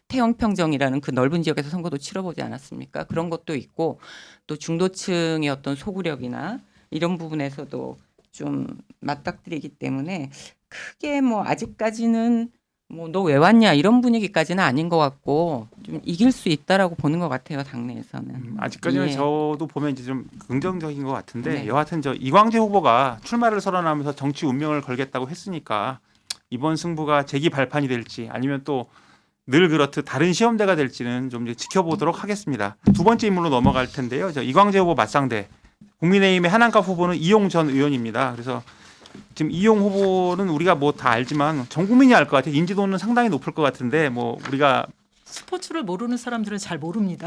태영평정이라는 그 넓은 지역에서 선거도 치러보지 않았습니까? 그런 것도 있고 또 중도층의 어떤 소구력이나 이런 부분에서도 좀 맞닥뜨리기 때문에 크게 뭐 아직까지는 뭐 너 왜 왔냐 이런 분위기까지는 아닌 것 같고 좀 이길 수 있다라고 보는 것 같아요 당내에서는. 아직까지는 예. 저도 보면 이제 좀 긍정적인 것 같은데 네. 여하튼 저 이광재 후보가 출마를 선언하면서 정치 운명을 걸겠다고 했으니까 이번 승부가 재기 발판이 될지 아니면 또 늘 그렇듯 다른 시험대가 될지는 좀 이제 지켜보도록 하겠습니다. 두 번째 인물로 넘어갈 텐데요. 저 이광재 후보 맞상대 국민의힘의 한안갑 후보는 이용 전 의원입니다. 그래서 지금 이용 후보는 우리가 뭐 다 알지만 전 국민이 알 것 같아요. 인지도는 상당히 높을 것 같은데 뭐 우리가 스포츠를 모르는 사람들은 잘 모릅니다.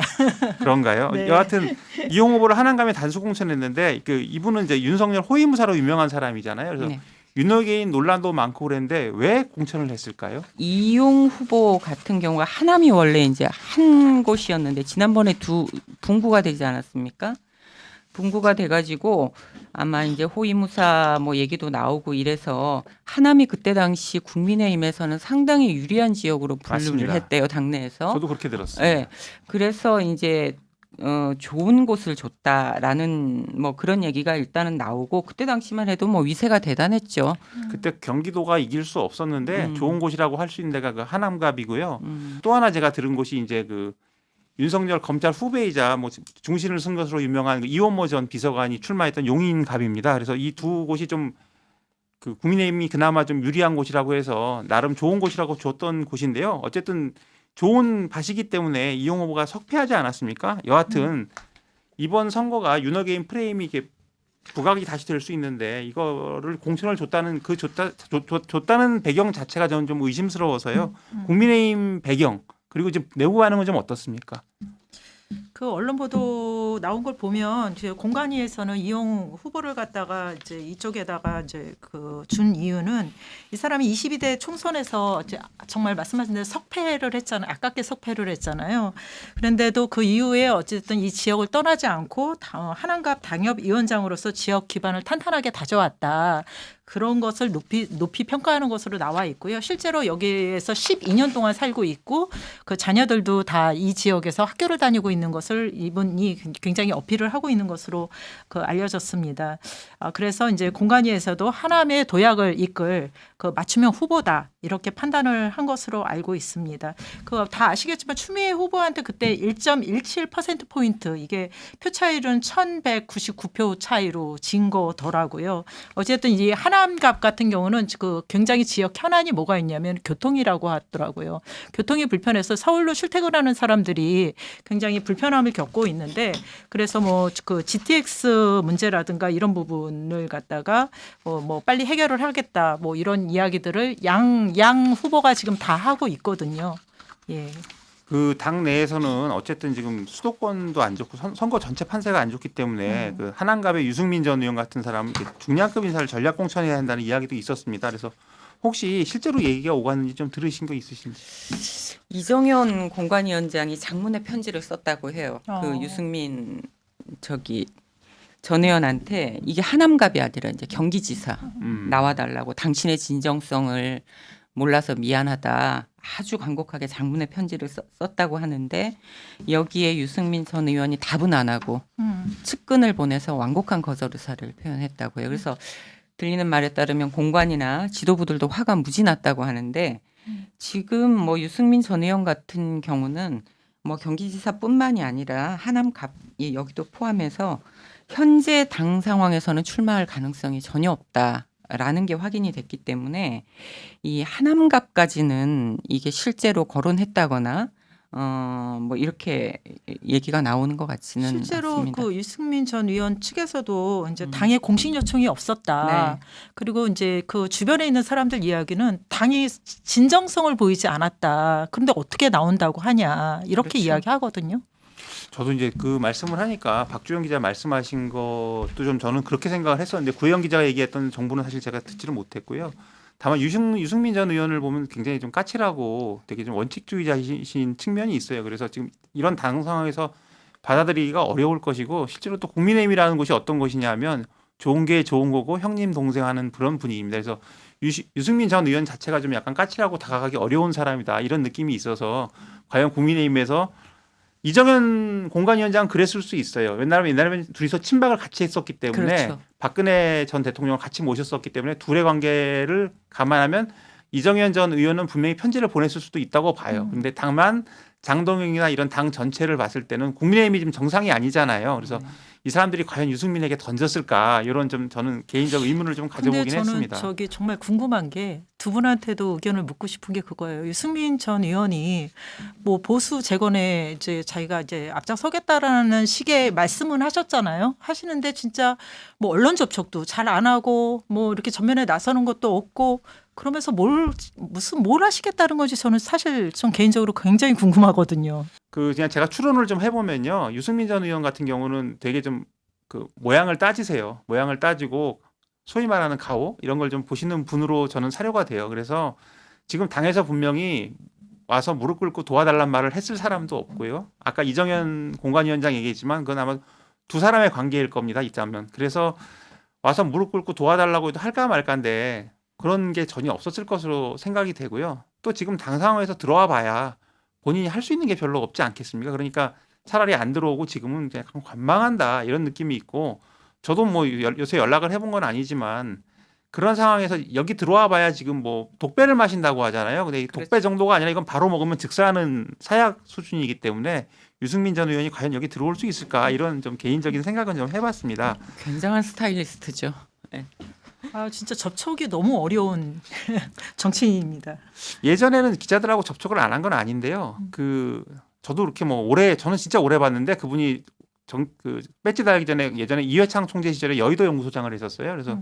그런가요? 네. 여하튼 이용 후보를 한안감에 단수 공천했는데 그 이분은 이제 윤석열 호위무사로 유명한 사람이잖아요. 그래서 네. 윤호개인 논란도 많고 그랬는데 왜 공천을 했을까요? 이용 후보 같은 경우가 하남이 원래 이제 한 곳이었는데 지난번에 분구가 되지 않았습니까? 분구가 돼가지고 아마 이제 호위무사 뭐 얘기도 나오고 이래서 하남이 그때 당시 국민의힘에서는 상당히 유리한 지역으로 분류를 맞습니다. 했대요 당내에서. 저도 그렇게 들었어요. 네. 그래서 이제 좋은 곳을 줬다라는 뭐 그런 얘기가 일단은 나오고 그때 당시만 해도 뭐 위세가 대단했죠. 그때 경기도가 이길 수 없었는데 좋은 곳이라고 할 수 있는 데가 그 한암갑이고요. 또 하나 제가 들은 곳이 이제 그 윤석열 검찰 후배이자 뭐 중신을 쓴 것으로 유명한 그 이원모 전 비서관이 출마했던 용인갑입니다. 그래서 이 두 곳이 좀 그 국민의힘이 그나마 좀 유리한 곳이라고 해서 나름 좋은 곳이라고 줬던 곳인데요. 어쨌든 좋은 밭이기 때문에 이용 후보가 석패하지 않았습니까? 여하튼 이번 선거가 윤호개인 프레임이 이게 부각이 다시 될 수 있는데 이거를 공천을 줬다는 줬다는 배경 자체가 저는 좀 의심스러워서요. 국민의힘 배경 그리고 지금 내부 반응은 좀 어떻습니까? 그 언론 보도 나온 걸 보면 이제 공관위에서는 이용 후보를 갖다가 이제 이쪽에다가 이제 그 준 이유는 이 사람이 22대 총선에서 이제 정말 말씀하신 대로 석패를 했잖아요. 아깝게 석패를 했잖아요. 그런데도 그 이후에 어쨌든 이 지역을 떠나지 않고 한안갑 당협위원장으로서 지역 기반을 탄탄하게 다져왔다. 그런 것을 높이 평가하는 것으로 나와 있고요. 실제로 여기에서 12년 동안 살고 있고 그 자녀들도 다 이 지역에서 학교를 다니고 있는 것을 이분이 굉장히 어필을 하고 있는 것으로 그 알려졌습니다. 그래서 이제 공관위에서도 하남의 도약을 이끌 그 맞춤형 후보다 이렇게 판단을 한 것으로 알고 있습니다. 그 다 아시겠지만 추미애 후보한테 그때 1.17% 포인트 이게 표 차이는 1,199표 차이로 진 거더라고요. 어쨌든 이 한암갑 같은 경우는 그 굉장히 지역 현안이 뭐가 있냐면 교통이라고 하더라고요. 교통이 불편해서 서울로 출퇴근하는 사람들이 굉장히 불편함을 겪고 있는데 그래서 뭐 그 GTX 문제라든가 이런 부분을 갖다가 뭐 빨리 해결을 하겠다 뭐 이런 이야기들을 양 후보가 지금 다 하고 있거든요. 예. 그 당 내에서는 어쨌든 지금 수도권도 안 좋고 선거 전체 판세가 안 좋기 때문에 그 한안갑의 유승민 전 의원 같은 사람 중량급 인사를 전략 공천해야 한다는 이야기도 있었습니다. 그래서 혹시 실제로 얘기가 오갔는지 좀 들으신 거 있으신지? 이정현 공관위원장이 장문의 편지를 썼다고 해요. 그 유승민 전 의원한테 이게 하남갑이 아니라 이제 경기지사 나와달라고 당신의 진정성을 몰라서 미안하다. 아주 간곡하게 장문의 편지를 썼다고 하는데 여기에 유승민 전 의원이 답은 안 하고 측근을 보내서 완곡한 거절 의사를 표현했다고 해요. 그래서 들리는 말에 따르면 공관이나 지도부들도 화가 무지 났다고 하는데 지금 뭐 유승민 전 의원 같은 경우는 뭐 경기지사뿐만이 아니라 하남갑이 여기도 포함해서 현재 당 상황에서는 출마할 가능성이 전혀 없다라는 게 확인이 됐기 때문에 이 하남갑까지는 이게 실제로 거론했다거나 뭐 이렇게 얘기가 나오는 것 같지는 실제로 않습니다. 그 유승민 전 의원 측에서도 이제 당에 공식 요청이 없었다. 네. 그리고 이제 그 주변에 있는 사람들 이야기는 당이 진정성을 보이지 않았다. 그런데 어떻게 나온다고 하냐 이렇게 그렇죠. 이야기하거든요. 저도 이제 그 말씀을 하니까 박주영 기자 말씀하신 것도 좀 저는 그렇게 생각을 했었는데 구혜영 기자가 얘기했던 정보는 사실 제가 듣지를 못했고요. 다만 유승민 전 의원을 보면 굉장히 좀 까칠하고 되게 좀 원칙주의자이신 측면이 있어요. 그래서 지금 이런 당 상황에서 받아들이기가 어려울 것이고 실제로 또 국민의힘이라는 곳이 어떤 곳이냐면 좋은 게 좋은 거고 형님 동생 하는 그런 분위기입니다. 그래서 유승민 전 의원 자체가 좀 약간 까칠하고 다가가기 어려운 사람이다 이런 느낌이 있어서 과연 국민의힘에서 이정현 공관위원장 그랬을 수 있어요. 왜냐하면 옛날에 둘이서 친박을 같이 했었기 때문에 그렇죠. 박근혜 전 대통령을 같이 모셨었기 때문에 둘의 관계를 감안하면 이정현 전 의원은 분명히 편지를 보냈을 수도 있다고 봐요. 그런데 다만 장동영이나 이런 당 전체를 봤을 때는 국민의힘이 지금 정상이 아니잖아요. 그래서 이 사람들이 과연 유승민에게 던졌을까 이런 좀 저는 개인적 의문을 좀 근데 가져보긴 저는 했습니다. 저기 정말 궁금한 게 두 분한테도 의견을 묻고 싶은 게 그거예요. 유승민 전 의원이 뭐 보수 재건에 이제 자기가 이제 앞장서겠다라는 식의 말씀은 하셨잖아요. 하시는데 진짜 뭐 언론 접촉도 잘 안 하고 뭐 이렇게 전면에 나서는 것도 없고 그러면서 뭘 하시겠다는 건지 저는 사실 좀 개인적으로 굉장히 궁금하거든요. 그냥 제가 추론을 좀 해보면요. 유승민 전 의원 같은 경우는 되게 좀 그 모양을 따지세요. 모양을 따지고 소위 말하는 가오 이런 걸 좀 보시는 분으로 저는 사료가 돼요. 그래서 지금 당에서 분명히 와서 무릎 꿇고 도와달란 말을 했을 사람도 없고요. 아까 이정현 공관위원장 얘기했지만 그건 아마 두 사람의 관계일 겁니다. 있자면. 그래서 와서 무릎 꿇고 도와달라고 해도 할까 말까인데 그런 게 전혀 없었을 것으로 생각이 되고요. 또 지금 당 상황에서 들어와 봐야 본인이 할 수 있는 게 별로 없지 않겠습니까? 그러니까 차라리 안 들어오고 지금은 그냥 관망한다 이런 느낌이 있고 저도 뭐 요새 연락을 해본 건 아니지만 그런 상황에서 여기 들어와 봐야 지금 뭐 독배를 마신다고 하잖아요. 근데 이 독배 그렇죠. 정도가 아니라 이건 바로 먹으면 즉사하는 사약 수준이기 때문에 유승민 전 의원이 과연 여기 들어올 수 있을까 이런 좀 개인적인 생각은 좀 해봤습니다. 굉장한 스타일리스트죠. 아 진짜 접촉이 너무 어려운 정치인입니다. 예전에는 기자들하고 접촉을 안 한 건 아닌데요. 저도 이렇게 뭐 저는 진짜 오래 봤는데 그분이 배지 달기 전에 예전에 이회창 총재 시절에 여의도 연구소장을 했었어요. 그래서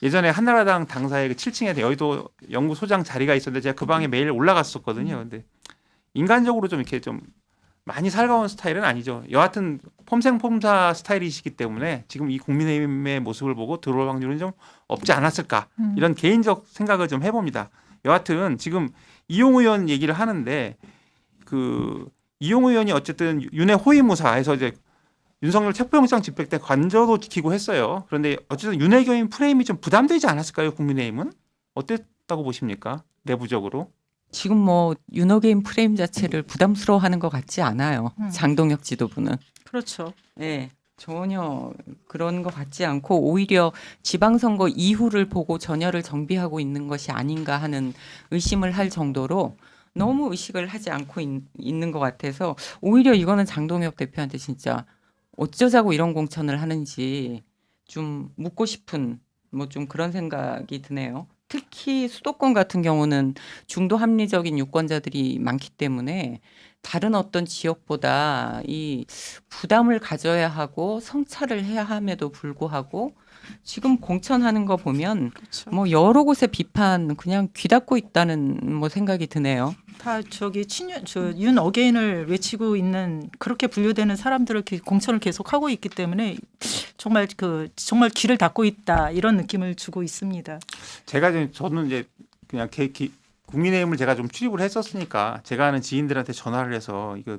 예전에 한나라당 당사의 그 7층에 여의도 연구소장 자리가 있었는데 제가 그 방에 매일 올라갔었거든요. 근데 인간적으로 좀 이렇게 좀 많이 살가운 스타일은 아니죠. 여하튼 폼생폼사 스타일이시기 때문에 지금 이 국민의힘의 모습을 보고 들어올 확률은 좀 없지 않았을까 이런 개인적 생각을 좀 해봅니다. 여하튼 지금 이용 의원 얘기를 하는데 이용 의원이 어쨌든 윤회 호위무사에서 이제 윤석열 체포영장 집행 때 관저도 지키고 했어요. 그런데 어쨌든 윤회교인 프레임이 좀 부담되지 않았을까요? 국민의힘은 어땠다고 보십니까? 내부적으로? 지금 뭐 윤호개인 프레임 자체를 부담스러워하는 것 같지 않아요. 장동혁 지도부는. 그렇죠. 네, 전혀 그런 것 같지 않고 오히려 지방선거 이후를 보고 전열을 정비하고 있는 것이 아닌가 하는 의심을 할 정도로 너무 의식을 하지 않고 있는 것 같아서 오히려 이거는 장동혁 대표한테 진짜 어쩌자고 이런 공천을 하는지 좀 묻고 싶은 뭐 좀 그런 생각이 드네요. 특히 수도권 같은 경우는 중도 합리적인 유권자들이 많기 때문에 다른 어떤 지역보다 이 부담을 가져야 하고 성찰을 해야 함에도 불구하고 지금 공천하는 거 보면 그렇죠. 뭐 여러 곳에 비판 그냥 귀 닫고 있다는 뭐 생각이 드네요. 다 저기 윤 어게인을 외치고 있는 그렇게 분류되는 사람들을 공천을 계속 하고 있기 때문에 정말 정말 귀를 닫고 있다 이런 느낌을 주고 있습니다. 저는 이제 그냥 국민의힘을 제가 좀 출입을 했었으니까 제가 아는 지인들한테 전화를 해서 이거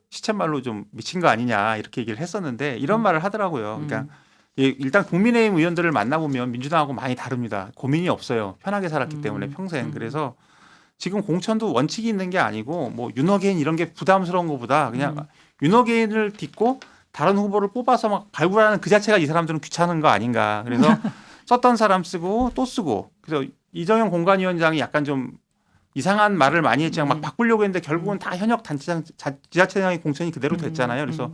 시쳇말로 좀 미친 거 아니냐 이렇게 얘기를 했었는데 이런 말을 하더라고요. 그러니까 일단 국민의힘 의원들을 만나보면 민주당하고 많이 다릅니다. 고민이 없어요. 편하게 살았기 때문에 평생. 그래서 지금 공천도 원칙이 있는 게 아니고 뭐 윤어게인 이런 게 부담스러운 것보다 그냥 윤어게인을 딛고 다른 후보를 뽑아서 막 발굴하는 그 자체가 이 사람들은 귀찮은 거 아닌가. 그래서 썼던 사람 쓰고 또 쓰고. 그래서 이정현 공관위원장이 약간 좀 이상한 말을 많이 했지만 막 바꾸려고 했는데 결국은 다 현역 지자체장의 공천이 그대로 됐잖아요. 그래서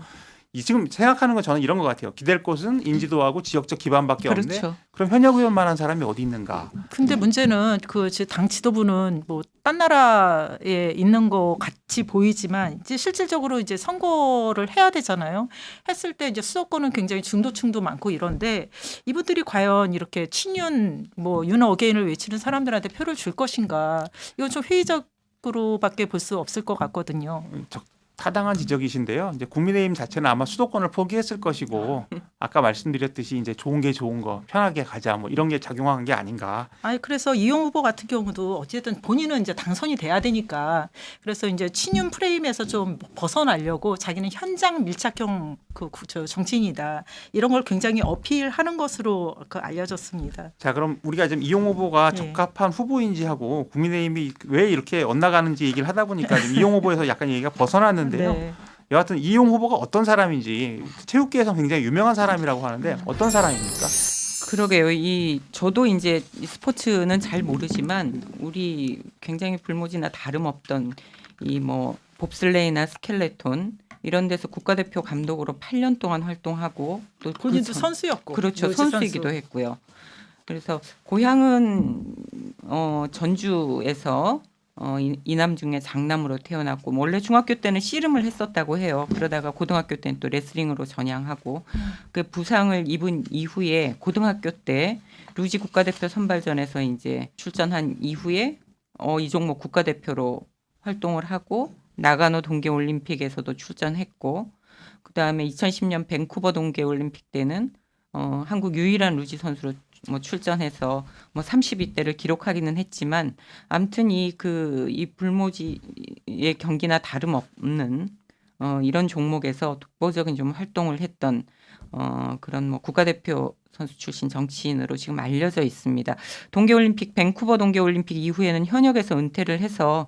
지금 생각하는 건 저는 이런 것 같아요. 기댈 곳은 인지도하고 지역적 기반밖에 없는데 그렇죠. 그럼 현역 의원만한 사람이 어디 있는가? 근데 문제는 당 지도부는 뭐 딴 나라에 있는 거 같이 보이지만 이제 실질적으로 이제 선거를 해야 되잖아요. 했을 때 이제 수도권은 굉장히 중도층도 많고 이런데 이분들이 과연 이렇게 친윤 뭐 윤 어게인을 외치는 사람들한테 표를 줄 것인가? 이건 좀 회의적으로밖에 볼 수 없을 것 같거든요. 타당한 지적이신데요. 이제 국민의힘 자체는 아마 수도권을 포기했을 것이고 아까 말씀드렸듯이 이제 좋은 게 좋은 거 편하게 가자 뭐 이런 게 작용한 게 아닌가. 아니 그래서 이용 후보 같은 경우도 어쨌든 본인은 이제 당선이 돼야 되니까 그래서 이제 친윤 프레임에서 좀 벗어나려고 자기는 현장 밀착형 저 정치인이다 이런 걸 굉장히 어필하는 것으로 알려졌습니다. 자 그럼 우리가 지금 이용 후보가 예. 적합한 후보인지 하고 국민의힘이 왜 이렇게 엇나가는지 얘기를 하다 보니까 지금 이용 후보에서 약간 얘기가 벗어났는데요. 네. 여하튼 이용 후보가 어떤 사람인지 체육계에서 굉장히 유명한 사람이라고 하는데 어떤 사람입니까? 그러게요. 저도 이제 이 스포츠는 잘 모르지만 우리 굉장히 불모지나 다름없던 이 뭐 봅슬레이나 스켈레톤 이런 데서 국가대표 감독으로 8년 동안 활동하고 또 본인도 선수였고 그렇죠. 묘지 선수이기도 선수. 했고요. 그래서 고향은 전주에서 이남 중에 장남으로 태어났고 원래 중학교 때는 씨름을 했었다고 해요. 그러다가 고등학교 때는 또 레슬링으로 전향하고 그 부상을 입은 이후에 고등학교 때 루지 국가대표 선발전에서 이제 출전한 이후에 이 종목 국가대표로 활동을 하고 나가노 동계올림픽에서도 출전했고 그다음에 2010년 밴쿠버 동계올림픽 때는 한국 유일한 루지 선수로 뭐 출전해서 뭐 32대를 기록하기는 했지만 아무튼 이 불모지의 경기나 다름없는 이런 종목에서 독보적인 좀 활동을 했던 그런 뭐 국가대표 선수 출신 정치인으로 지금 알려져 있습니다. 동계올림픽 밴쿠버 동계올림픽 이후에는 현역에서 은퇴를 해서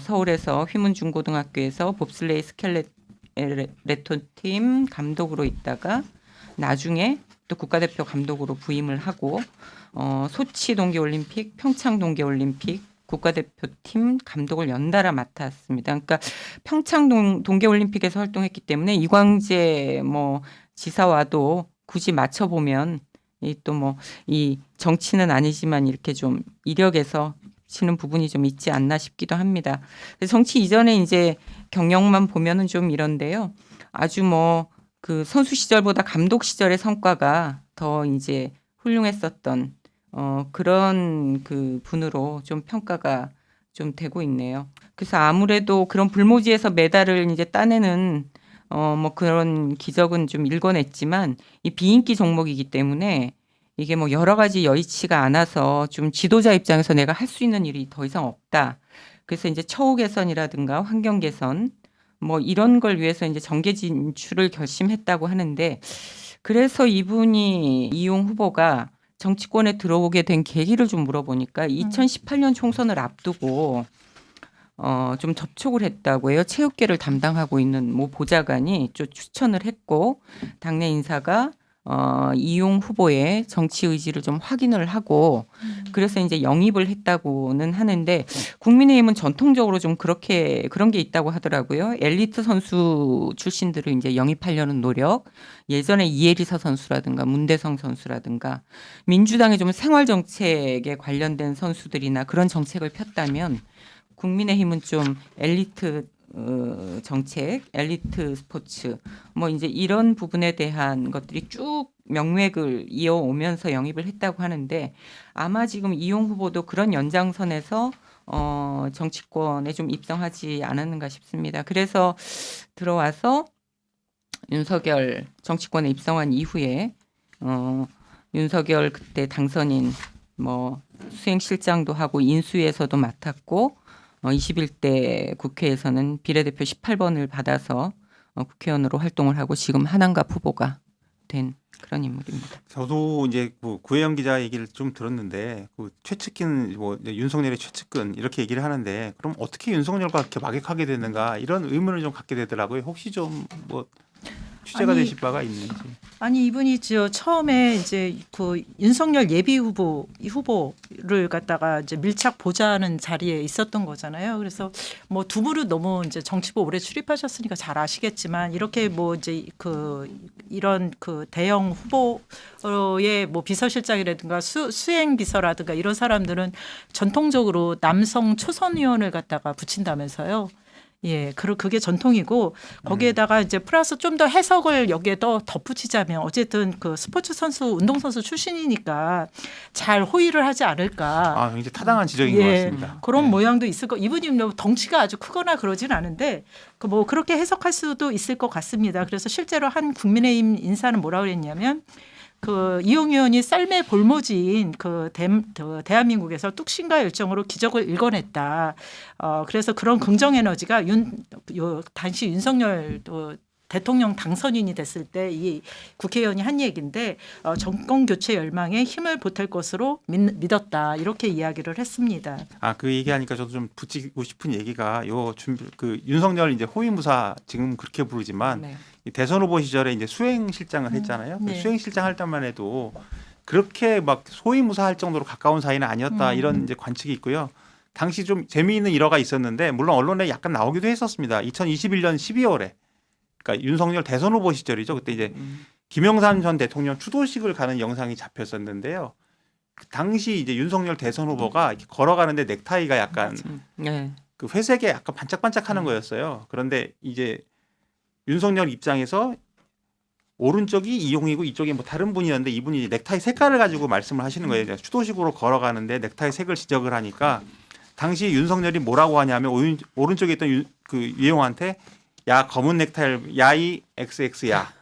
서울에서 휘문중고등학교에서 봅슬레이 스켈레톤 팀 감독으로 있다가 나중에 또 국가대표 감독으로 부임을 하고 소치 동계올림픽, 평창 동계올림픽 국가대표팀 감독을 연달아 맡았습니다. 그러니까 평창 동계올림픽에서 활동했기 때문에 이광재 뭐 지사와도 굳이 맞춰보면 이 정치는 아니지만 이렇게 좀 이력에서 치는 부분이 좀 있지 않나 싶기도 합니다. 정치 이전에 이제 경력만 보면은 좀 이런데요. 아주 뭐 그 선수 시절보다 감독 시절의 성과가 더 이제 훌륭했었던 그런 그 분으로 좀 평가가 좀 되고 있네요. 그래서 아무래도 그런 불모지에서 메달을 이제 따내는 뭐 그런 기적은 좀 일궈냈지만 이 비인기 종목이기 때문에 이게 뭐 여러 가지 여의치가 않아서 좀 지도자 입장에서 내가 할 수 있는 일이 더 이상 없다. 그래서 이제 처우 개선이라든가 환경 개선 뭐 이런 걸 위해서 이제 정계 진출을 결심했다고 하는데 그래서 이분이 이용 후보가 정치권에 들어오게 된 계기를 좀 물어보니까 2018년 총선을 앞두고 좀 접촉을 했다고 해요. 체육계를 담당하고 있는 모 보좌관이 좀 추천을 했고 당내 인사가 이용 후보의 정치 의지를 좀 확인을 하고 그래서 이제 영입을 했다고는 하는데 국민의힘은 전통적으로 좀 그런 게 있다고 하더라고요. 엘리트 선수 출신들을 이제 영입하려는 노력, 예전에 이혜리사 선수라든가 문대성 선수라든가 민주당의 좀 생활 정책에 관련된 선수들이나 그런 정책을 폈다면 국민의힘은 좀 엘리트 정책, 엘리트 스포츠 뭐 이제 이런 부분에 대한 것들이 쭉 명맥을 이어오면서 영입을 했다고 하는데 아마 지금 이용 후보도 그런 연장선에서 정치권에 좀 입성하지 않았는가 싶습니다. 그래서 들어와서 윤석열 정치권에 입성한 이후에 윤석열 그때 당선인 뭐 수행실장도 하고 인수위에서도 맡았고 21대 국회에서는 비례대표 18번을 받아서 국회의원으로 활동을 하고 지금 한한갑 후보가 된 그런 인물입니다. 저도 이제 뭐 구혜영 기자 얘기를 좀 들었는데 그 최측근 뭐 윤석열의 최측근 이렇게 얘기를 하는데 그럼 어떻게 윤석열과 그렇게 막역하게 되는가 이런 의문을 좀 갖게 되더라고요. 혹시 좀 뭐 취재가 아니, 되실 바가 있는지. 아니 이분이 저 처음에 이제 그 윤석열 예비 후보를 갖다가 이제 밀착 보좌하는 자리에 있었던 거잖아요. 그래서 뭐 두 분은 너무 이제 정치부 오래 출입하셨으니까 잘 아시겠지만 이렇게 뭐 이제 그 이런 그 대형 후보의 뭐 비서실장이라든가 수행 비서라든가 이런 사람들은 전통적으로 남성 초선 의원을 갖다가 붙인다면서요. 예, 그게 전통이고 거기에다가 이제 플러스 좀 더 해석을 여기에 더 덧붙이자면 어쨌든 그 스포츠 선수, 운동 선수 출신이니까 잘 호의를 하지 않을까. 아, 굉장히 타당한 지적인 것 같습니다. 그런 네. 모양도 있을 거. 이분이 뭐 덩치가 아주 크거나 그러진 않은데 그 뭐 그렇게 해석할 수도 있을 것 같습니다. 그래서 실제로 한 국민의힘 인사는 뭐라 그랬냐면 그 이용 의원이 쌀매 볼모지인 그 대한민국에서 뚝심과 열정으로 기적을 일궈냈다. 그래서 그런 긍정 에너지가 당시 윤석열 대통령 당선인이 됐을 때 이 국회의원이 한 얘기인데 정권 교체 열망에 힘을 보탤 것으로 믿었다. 이렇게 이야기를 했습니다. 아, 그 얘기하니까 저도 좀 붙이고 싶은 얘기가 그 윤석열 이제 호위무사 지금 그렇게 부르지만 네. 이 대선 후보 시절에 이제 수행실장을 했잖아요. 그 네. 수행실장 할 때만 해도 그렇게 막 호위무사할 정도로 가까운 사이는 아니었다 이런 이제 관측이 있고요. 당시 좀 재미있는 일화가 있었는데 물론 언론에 약간 나오기도 했었습니다. 2021년 12월에 그러니까 윤석열 대선 후보 시절이죠. 그때 이제 김영삼 전 대통령 추도식을 가는 영상이 잡혔었는데요. 그 당시 이제 윤석열 대선 후보가 이렇게 걸어가는데 넥타이가 약간 네. 그 회색에 약간 반짝반짝하는 거였어요. 그런데 이제 윤석열 입장에서 오른쪽이 이용이고 이쪽이 뭐 다른 분이었는데 이분이 이제 넥타이 색깔을 가지고 말씀을 하시는 거예요. 추도식으로 걸어가는데 넥타이 색을 지적을 하니까 당시 윤석열이 뭐라고 하냐면 오른쪽에 있던 그 유영한테 야 검은 넥타이를 야이 XX야.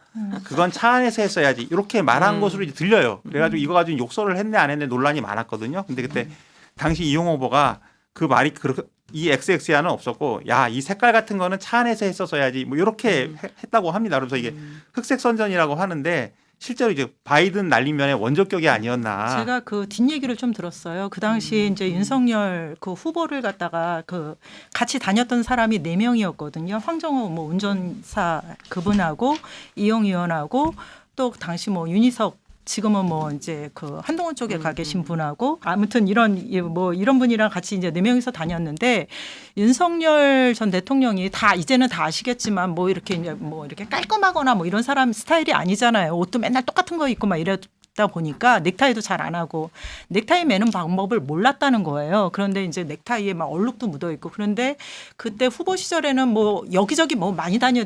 그건 차 안에서 했어야지. 이렇게 말한 것으로 이제 들려요. 그래가지고 이거 가지고 욕설을 했네 안 했네 논란이 많았거든요. 근데 그때 당시 이용 후보가 그 말이 이 XX야는 없었고 야 이 색깔 같은 거는 차 안에서 했었어야지 뭐 이렇게 했다고 합니다. 그래서 이게 흑색 선전이라고 하는데 실제로 이제 바이든 날리면의 원조격이 아니었나. 제가 그 뒷얘기를 좀 들었어요. 그 당시 이제 윤석열 그 후보를 갖다가 그 같이 다녔던 사람이 4명이었거든요. 황정호 뭐 운전사 그분하고 이용 의원하고 또 당시 뭐 윤희석 지금은 뭐 이제 그 한동훈 쪽에 가 계신 분하고 아무튼 이런 분이랑 같이 이제 4명이서 다녔는데 윤석열 전 대통령이 이제는 다 아시겠지만 뭐 이렇게 이제 뭐 이렇게 깔끔하거나 뭐 이런 사람 스타일이 아니잖아요. 옷도 맨날 똑같은 거 입고 막 이러다 보니까 넥타이도 잘 안 하고 넥타이 매는 방법을 몰랐다는 거예요. 그런데 이제 넥타이에 막 얼룩도 묻어 있고 그런데 그때 후보 시절에는 뭐 여기저기 뭐 많이 다녀야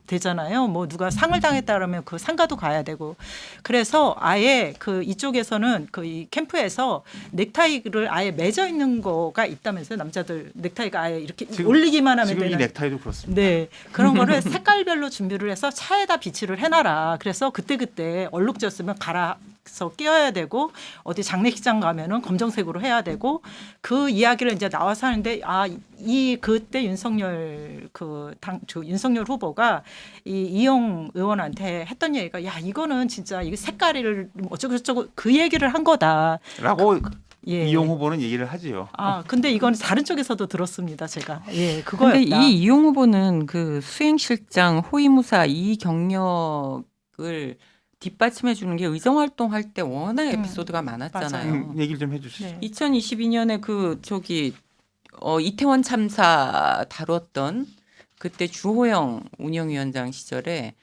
되잖아요. 뭐 누가 상을 당했다 그러면 그 상가도 가야 되고 그래서 아예 그 이쪽에서는 그 이 캠프에서 넥타이를 아예 맺어 있는 거가 있다면서요. 남자들 넥타이가 아예 이렇게 올리기만 하면 지금 되는. 이 넥타이도 그렇습니다. 네. 그런 거를 색깔별로 준비를 해서 차에다 비치를 해놔라. 그래서 그때 얼룩졌으면 갈아서 끼워야 되고 어디 장례식장 가면은 검정색으로 해야 되고 그 이야기를 이제 나와서 하는데 그때 윤석열 윤석열 후보가 이용 의원한테 했던 얘기가 야 이거는 진짜 이거 색깔을 어쩌고저쩌고 그 얘기를 한 거다라고 예. 이용 후보는 얘기를 하지요. 근데 이건 다른 쪽에서도 들었습니다, 제가. 예, 그거였다. 근데 그거였다. 이 이용 후보는 그 수행실장, 호위무사 이 경력을 뒷받침해 주는 게 의정활동 할 때 워낙 에피소드가 많았잖아요. 얘기를 좀 해주시죠. 네. 2022년에 이태원 참사 다뤘던 그때 주호영 운영위원장 시절에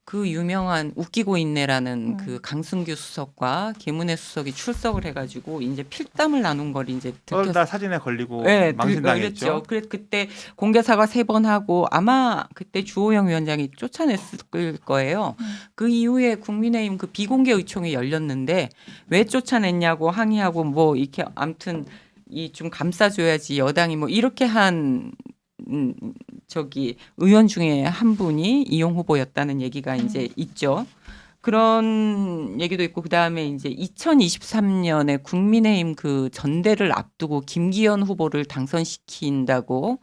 그 유명한 웃기고 있네라는 그 강승규 수석과 김은혜 수석이 출석을 해가지고 이제 필담을 나눈 걸 이제 나 사진에 걸리고 네, 망신당했죠. 그래서 그때 공개 사과 3번 하고 아마 그때 주호영 위원장이 쫓아냈을 거예요. 그 이후에 국민의힘 그 비공개 의총이 열렸는데 왜 쫓아냈냐고 항의하고 뭐 이렇게 아무튼 이 좀 감싸줘야지 여당이 뭐 이렇게 한 의원 중에 한 분이 이용 후보였다는 얘기가 이제 있죠. 그런 얘기도 있고 그다음에 이제 2023년에 국민의힘 그 전대를 앞두고 김기현 후보를 당선시킨다고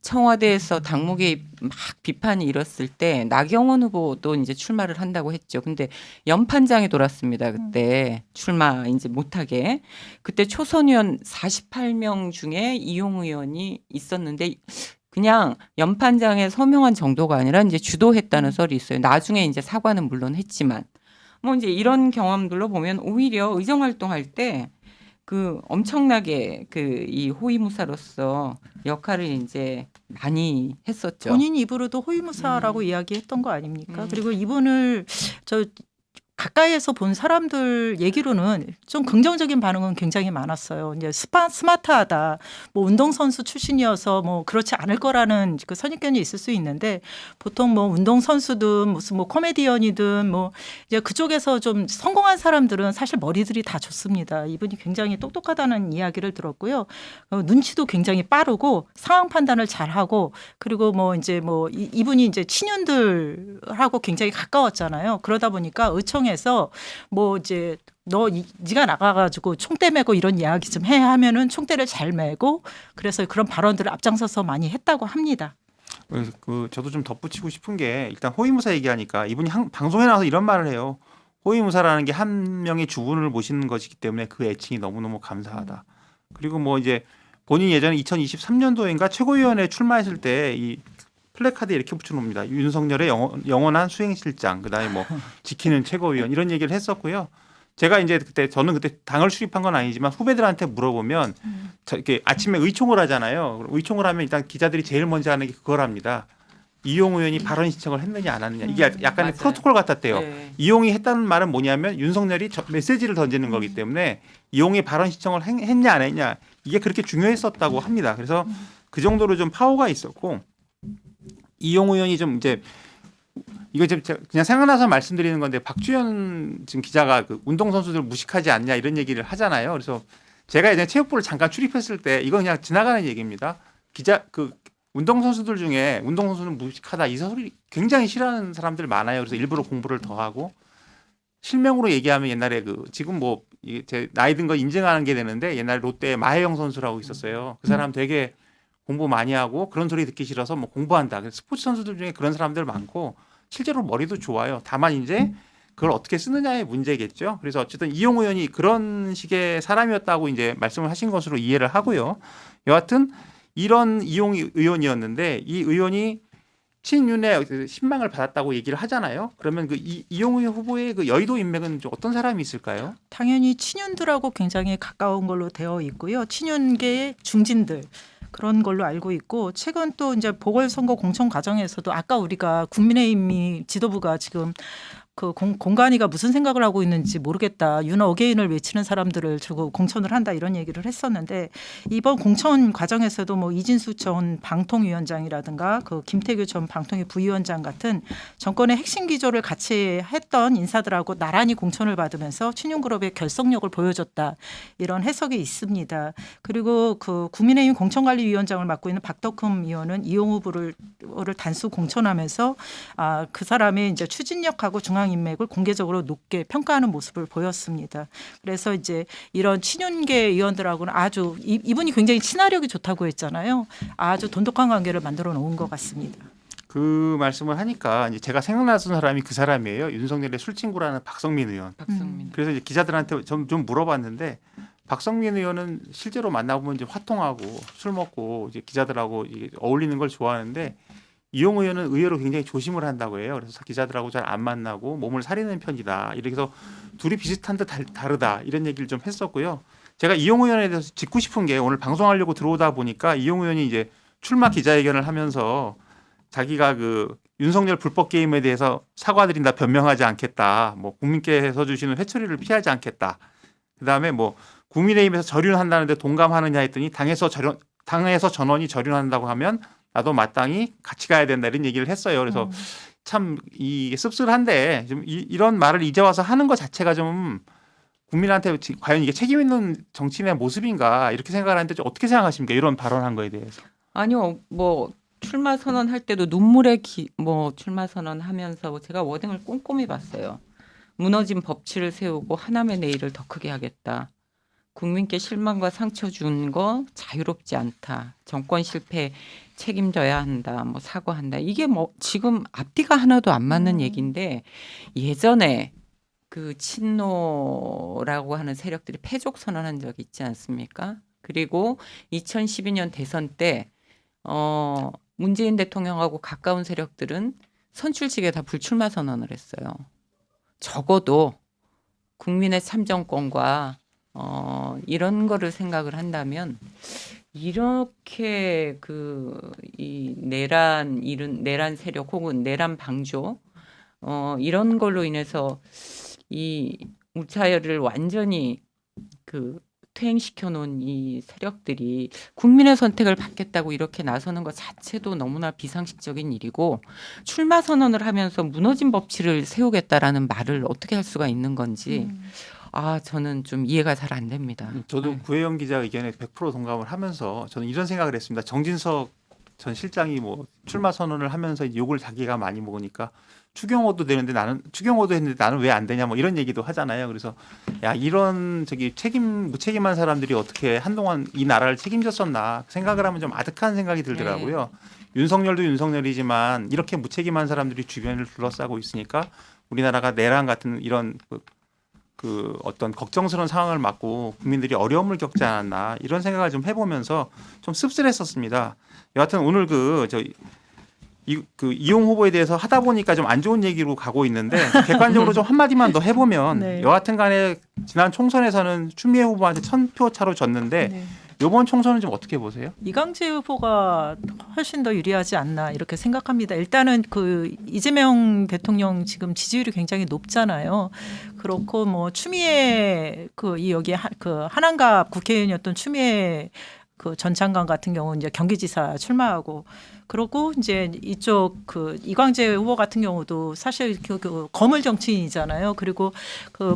청와대에서 당무 개입 막 비판이 일었을 때 나경원 후보도 이제 출마를 한다고 했죠. 근데 연판장이 돌았습니다. 그때 출마 이제 못하게. 그때 초선 의원 48명 중에 이용 의원이 있었는데 그냥 연판장에 서명한 정도가 아니라 이제 주도했다는 썰이 있어요. 나중에 이제 사과는 물론 했지만 뭐 이제 이런 경험들로 보면 오히려 의정 활동할 때 그 엄청나게 그 이 호위무사로서 역할을 이제 많이 했었죠. 본인 입으로도 호위무사라고 이야기했던 거 아닙니까? 음. 그리고 이분을 저 가까이에서 본 사람들 얘기로는 좀 긍정적인 반응은 굉장히 많았어요. 이제 스마트하다, 뭐 운동선수 출신이어서 뭐 그렇지 않을 거라는 그 선입견이 있을 수 있는데 보통 뭐 운동선수든 무슨 뭐 코미디언이든 뭐 이제 그쪽에서 좀 성공한 사람들은 사실 머리들이 다 좋습니다. 이분이 굉장히 똑똑하다는 이야기를 들었고요. 눈치도 굉장히 빠르고 상황 판단을 잘하고 그리고 뭐 이제 뭐 이분이 이제 친윤들하고 굉장히 가까웠잖아요. 그러다 보니까 의청에서 뭐 이제 네가 나가가지고 총대 메고 이런 이야기 좀 해 하면은 총대를 잘 메고 그래서 그런 발언들을 앞장서서 많이 했다고 합니다. 저도 좀 덧붙이고 싶은 게 일단 호위무사 얘기하니까 이분이 방송에 나와서 이런 말을 해요. 호위무사라는 게 한 명의 주군을 모시는 것이기 때문에 그 애칭이 너무너무 감사하다. 그리고 뭐 이제 본인이 예전에 2023년도인가 최고위원회에 출마했을 때 이 플래카드에 이렇게 붙여놓습니다. 윤석열의 영원한 수행실장, 그다음에 뭐 지키는 최고위원 이런 얘기를 했었고요. 제가 이제 저는 그때 당을 출입한 건 아니지만 후배들한테 물어보면 이렇게 아침에 의총을 하잖아요. 의총을 하면 일단 기자들이 제일 먼저 하는 게 그거랍니다. 이용 의원이 발언 신청을 했느냐 안 했느냐 이게 약간의 맞아요. 프로토콜 같았대요. 네. 이용이 했다는 말은 뭐냐면 윤석열이 메시지를 던지는 거기 때문에 이용이 발언 신청을 했냐 안 했냐 이게 그렇게 중요했었다고 합니다. 그래서 그 정도로 좀 파워가 있었고 이용 의원이 좀 이제 이거 지금 그냥 생각나서 말씀드리는 건데 박주현 지금 기자가 그 운동선수들 무식하지 않냐 이런 얘기를 하잖아요. 그래서 제가 예전에 체육부를 잠깐 출입했을 때 이건 그냥 지나가는 얘기입니다. 운동선수들 중에 운동선수는 무식하다 이 소리 굉장히 싫어하는 사람들 많아요. 그래서 일부러 공부를 더 하고 실명으로 얘기하면 옛날에 지금 뭐 제 나이 든 거 인정하는 게 되는데 옛날에 롯데 마혜영 선수라고 있었어요. 그 사람 되게 공부 많이 하고 그런 소리 듣기 싫어서 뭐 공부한다. 그래서 스포츠 선수들 중에 그런 사람들 많고 실제로 머리도 좋아요. 다만 이제 그걸 어떻게 쓰느냐의 문제겠죠. 그래서 어쨌든 이용 의원이 그런 식의 사람이었다고 이제 말씀을 하신 것으로 이해를 하고요. 여하튼 이런 이용 의원이었는데 이 의원이 친윤의 신망을 받았다고 얘기를 하잖아요. 그러면 이용 후보의 그 여의도 인맥은 좀 어떤 사람이 있을까요? 당연히 친윤들하고 굉장히 가까운 걸로 되어 있고요. 친윤계의 중진들 그런 걸로 알고 있고 최근 또 이제 보궐선거 공천 과정에서도 아까 우리가 국민의힘이 지도부가 지금 그 공관위가 무슨 생각을 하고 있는지 모르겠다. 윤 어게인을 외치는 사람들을 주고 공천을 한다 이런 얘기를 했었는데 이번 공천 과정에서도 뭐 이진수 전 방통위원장이라든가 그 김태규 전 방통위 부위원장 같은 정권의 핵심 기조를 같이 했던 인사들하고 나란히 공천을 받으면서 친윤그룹의 결속력을 보여줬다. 이런 해석이 있습니다. 그리고 그 국민의힘 공천관리위원장을 맡고 있는 박덕흠 의원은 이용 후보를 단수 공천하면서 그 사람의 이제 추진력하고 중앙인맥을 공개적으로 높게 평가하는 모습을 보였습니다. 그래서 이제 이런 친윤계 의원들하고는 아주 이분이 굉장히 친화력이 좋다고 했잖아요. 아주 돈독한 관계를 만들어 놓은 것 같습니다. 그 말씀을 하니까 이제 제가 생각나는 사람이 그 사람이에요. 윤석열의 술친구라는 박성민 의원. 박성민. 그래서 이제 기자들한테 좀 물어봤는데 박성민 의원은 실제로 만나보면 이제 화통하고 술 먹고 이제 기자들하고 이제 어울리는 걸 좋아하는데 이용 의원은 의외로 굉장히 조심을 한다고 해요. 그래서 기자들하고 잘 안 만나고 몸을 사리는 편이다. 이렇게 해서 둘이 비슷한 듯 다르다. 이런 얘기를 좀 했었고요. 제가 이용 의원에 대해서 짚고 싶은 게 오늘 방송하려고 들어오다 보니까 이용 의원이 이제 출마 기자회견을 하면서 자기가 그 윤석열 불법 게임에 대해서 사과드린다, 변명하지 않겠다. 뭐 국민께서 주시는 회초리를 피하지 않겠다. 그다음에 뭐 국민의힘에서 절윤한다는데 동감하느냐 했더니 당에서 전원이 절윤한다고 하면 나도 마땅히 같이 가야 된다 이런 얘기를 했어요. 그래서 참 이게 씁쓸한데 좀 이런 말을 이제 와서 하는 것 자체가 좀 국민한테 과연 이게 책임 있는 정치인의 모습인가 이렇게 생각을 하는데 좀 어떻게 생각하십니까? 이런 발언한 거에 대해서. 아니요, 뭐 출마 선언할 때도 출마 선언하면서 제가 워딩을 꼼꼼히 봤어요. 무너진 법치를 세우고 하남의 내일을 더 크게 하겠다. 국민께 실망과 상처 준 거 자유롭지 않다. 정권 실패 책임져야 한다. 뭐 사과한다. 이게 뭐 지금 앞뒤가 하나도 안 맞는 얘기인데 예전에 그 친노라고 하는 세력들이 패족 선언한 적이 있지 않습니까? 그리고 2012년 대선 때 문재인 대통령하고 가까운 세력들은 선출직에 다 불출마 선언을 했어요. 적어도 국민의 참정권과 이런 거를 생각을 한다면 이렇게 이 내란 세력 혹은 내란 방조 이런 걸로 인해서 이 우리 사회를 완전히 퇴행시켜 놓은 이 세력들이 국민의 선택을 받겠다고 이렇게 나서는 것 자체도 너무나 비상식적인 일이고 출마 선언을 하면서 무너진 법치를 세우겠다라는 말을 어떻게 할 수가 있는 건지 저는 좀 이해가 잘 안 됩니다. 저도 구혜영 기자 의견에 100% 동감을 하면서 저는 이런 생각을 했습니다. 정진석 전 실장이 뭐 출마 선언을 하면서 욕을 자기가 많이 먹으니까 추경호도 되는데 추경호도 했는데 나는 왜 안 되냐 뭐 이런 얘기도 하잖아요. 그래서 야 이런 무책임한 사람들이 어떻게 한동안 이 나라를 책임졌었나 생각을 하면 좀 아득한 생각이 들더라고요. 윤석열도 윤석열이지만 이렇게 무책임한 사람들이 주변을 둘러싸고 있으니까 우리나라가 내란 같은 이런 어떤 걱정스러운 상황을 맞고 국민들이 어려움을 겪지 않았나 이런 생각을 좀 해보면서 좀 씁쓸했었습니다. 여하튼 오늘 이용 후보에 대해서 하다 보니까 좀 안 좋은 얘기로 가고 있는데 객관적으로 좀 한마디만 더 해보면 네. 여하튼 간에 지난 총선에서는 추미애 후보한테 1000표 차로 졌는데 네. 이번 총선은 좀 어떻게 보세요? 이광재 후보가 훨씬 더 유리하지 않나 이렇게 생각합니다. 일단은 이재명 대통령 지금 지지율이 굉장히 높잖아요. 그렇고 뭐 추미애 여기 한안갑 국회의원이었던 추미애 전 장관 같은 경우는 이제 경기지사 출마하고 그러고 이제 이쪽 이광재 후보 같은 경우도 사실 거물 정치인이잖아요. 그리고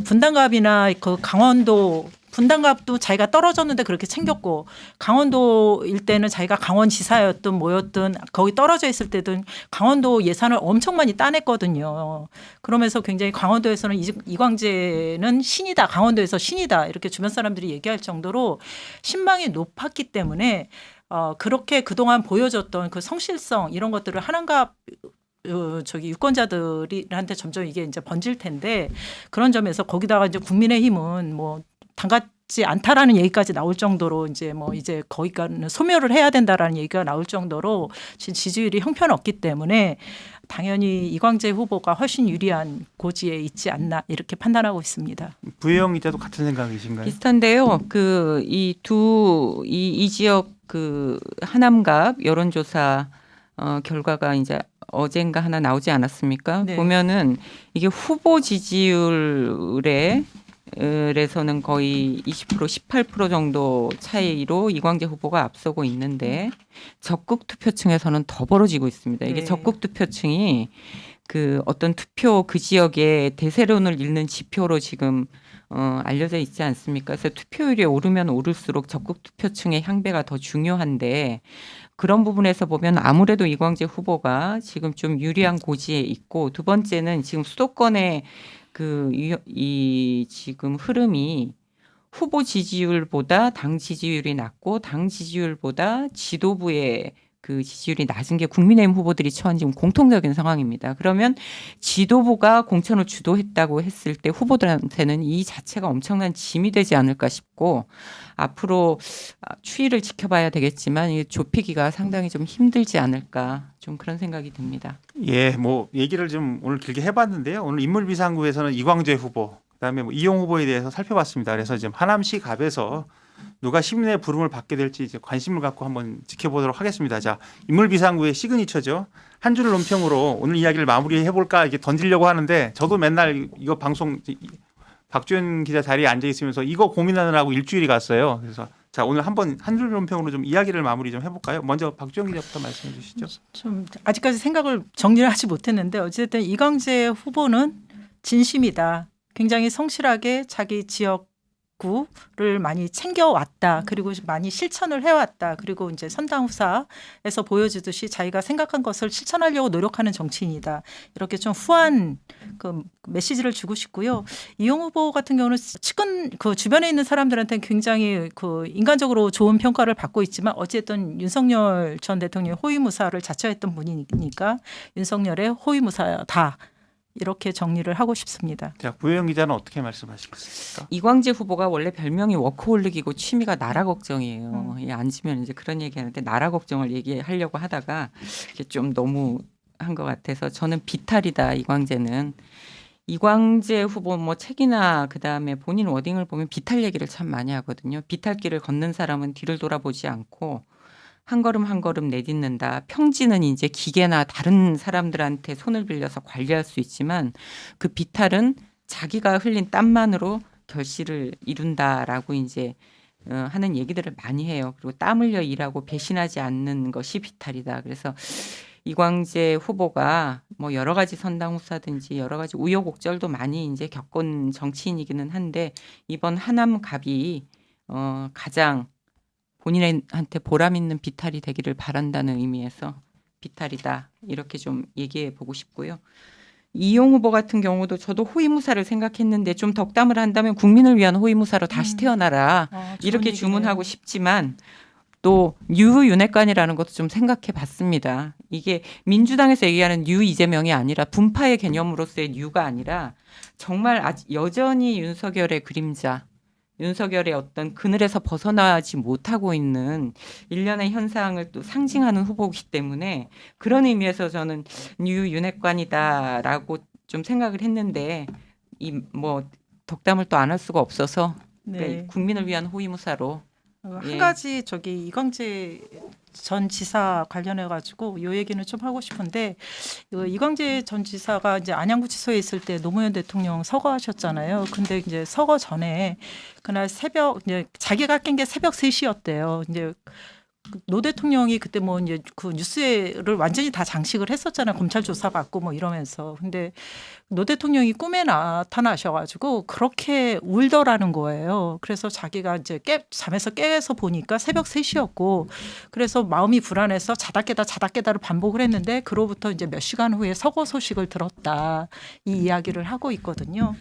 분당갑이나 강원도 분당갑도 자기가 떨어졌는데 그렇게 챙겼고 강원도 일대는 자기가 강원지사였든 뭐였든 거기 떨어져 있을 때든 강원도 예산을 엄청 많이 따냈거든요. 그러면서 굉장히 강원도에서는 이광재는 신이다. 강원도에서 신이다. 이렇게 주변 사람들이 얘기할 정도로 신망이 높았기 때문에 그렇게 그동안 보여줬던 성실성 이런 것들을 한안갑 유권자들한테 점점 이게 이제 번질 텐데 그런 점에서 거기다가 이제 국민의힘은 뭐 당같지 않다라는 얘기까지 나올 정도로 이제 거기까지는 소멸을 해야 된다라는 얘기가 나올 정도로 지지율이 형편없기 때문에 당연히 이광재 후보가 훨씬 유리한 고지에 있지 않나 이렇게 판단하고 있습니다. 부혜영 기자도 같은 생각이신가요? 비슷한데요. 이 지역 하남갑 여론조사 결과가 이제 어젠가 하나 나오지 않았습니까? 네. 보면은 이게 후보 지지율에서는 거의 20% 18% 정도 차이로 이광재 후보가 앞서고 있는데 적극 투표층에서는 더 벌어지고 있습니다. 이게 네. 적극 투표층이 어떤 투표 그 지역의 대세론을 읽는 지표로 지금 알려져 있지 않습니까? 그래서 투표율이 오르면 오를수록 적극 투표층의 향배가 더 중요한데 그런 부분에서 보면 아무래도 이광재 후보가 지금 좀 유리한 고지에 있고 두 번째는 지금 수도권의 이 지금 흐름이 후보 지지율보다 당 지지율이 낮고 당 지지율보다 지도부의 지지율이 낮은 게 국민의힘 후보들이 처한 지금 공통적인 상황입니다. 그러면 지도부가 공천을 주도했다고 했을 때 후보들한테는 이 자체가 엄청난 짐이 되지 않을까 싶고 앞으로 추이를 지켜봐야 되겠지만 이 좁히기가 상당히 좀 힘들지 않을까 좀 그런 생각이 듭니다. 예, 뭐 얘기를 좀 오늘 길게 해봤는데요. 오늘 인물비상구에서는 이광재 후보, 그다음에 이용 후보에 대해서 살펴봤습니다. 그래서 지금 하남시 갑에서 누가 시민의 부름을 받게 될지 이제 관심을 갖고 한번 지켜보도록 하겠습니다. 자, 인물비상구의 시그니처죠. 한 줄 논평으로 오늘 이야기를 마무리해 볼까 이렇게 던지려고 하는데 저도 맨날 이거 방송 박주현 기자 자리에 앉아 있으면서 이거 고민하느라고 일주일이 갔어요. 그래서 자, 오늘 한번 한 줄 논평으로 좀 이야기를 마무리 좀 해볼까요? 먼저 박주현 기자부터 말씀해 주시죠. 좀 아직까지 생각을 정리를 하지 못했는데 어쨌든 이광재 후보는 진심이다. 굉장히 성실하게 자기 지역구를 많이 챙겨왔다. 그리고 많이 실천을 해왔다. 그리고 이제 선당후사에서 보여주듯이 자기가 생각한 것을 실천하려고 노력하는 정치인이다. 이렇게 좀 후한 메시지를 주고 싶고요. 이용 후보 같은 경우는 측근 주변에 있는 사람들한테는 굉장히 인간적으로 좋은 평가를 받고 있지만 어쨌든 윤석열 전 대통령의 호위무사를 자처했던 분이니까 윤석열의 호위무사다. 이렇게 정리를 하고 싶습니다. 자, 구혜영 기자는 어떻게 말씀하시겠습니까? 이광재 후보가 원래 별명이 워커홀릭이고 취미가 나라 걱정이에요. 예, 앉으면 이제 그런 얘기하는데 나라 걱정을 얘기하려고 하다가 이게 좀 너무 한 것 같아서 저는 비탈이다. 이광재는. 이광재 후보 뭐 책이나 그다음에 본인 워딩을 보면 비탈 얘기를 참 많이 하거든요. 비탈길을 걷는 사람은 뒤를 돌아보지 않고 한 걸음 한 걸음 내딛는다. 평지는 이제 기계나 다른 사람들한테 손을 빌려서 관리할 수 있지만 그 비탈은 자기가 흘린 땀만으로 결실을 이룬다라고 이제 하는 얘기들을 많이 해요. 그리고 땀 흘려 일하고 배신하지 않는 것이 비탈이다. 그래서 이광재 후보가 뭐 여러 가지 선당 후사든지 여러 가지 우여곡절도 많이 이제 겪은 정치인이기는 한데 이번 하남 갑이 가장 본인한테 보람 있는 비탈이 되기를 바란다는 의미에서 비탈이다 이렇게 좀 얘기해 보고 싶고요. 이용 후보 같은 경우도 저도 호위무사를 생각했는데 좀 덕담을 한다면 국민을 위한 호위무사로 다시 태어나라 이렇게 주문하고 싶지만 또 유윤핵관이라는 것도 좀 생각해 봤습니다. 이게 민주당에서 얘기하는 유 이재명이 아니라 분파의 개념으로서의 유가 아니라 정말 아직 여전히 윤석열의 그림자 윤석열의 어떤 그늘에서 벗어나지 못하고 있는 일련의 현상을 또 상징하는 후보이기 때문에 그런 의미에서 저는 유윤핵관이다라고 좀 생각을 했는데 이 뭐 덕담을 또 안 할 수가 없어서 그러니까 국민을 위한 호위무사로 한 가지 이광재 전 지사 관련해 가지고 요 얘기는 좀 하고 싶은데 이광재 전 지사가 이제 안양구치소에 있을 때 노무현 대통령 서거하셨잖아요. 근데 이제 서거 전에 그날 새벽 이제 자기가 깬 게 새벽 3시였대요. 이제 노 대통령이 그때 뭐 이제 그 뉴스를 완전히 다 장식을 했었잖아요. 검찰 조사 받고 뭐 이러면서. 근데 노 대통령이 꿈에 나타나셔가지고 그렇게 울더라는 거예요. 그래서 자기가 이제 잠에서 깨서 보니까 새벽 3시였고 그래서 마음이 불안해서 자다 깨다를 반복을 했는데 그로부터 이제 몇 시간 후에 서거 소식을 들었다. 이 이야기를 하고 있거든요.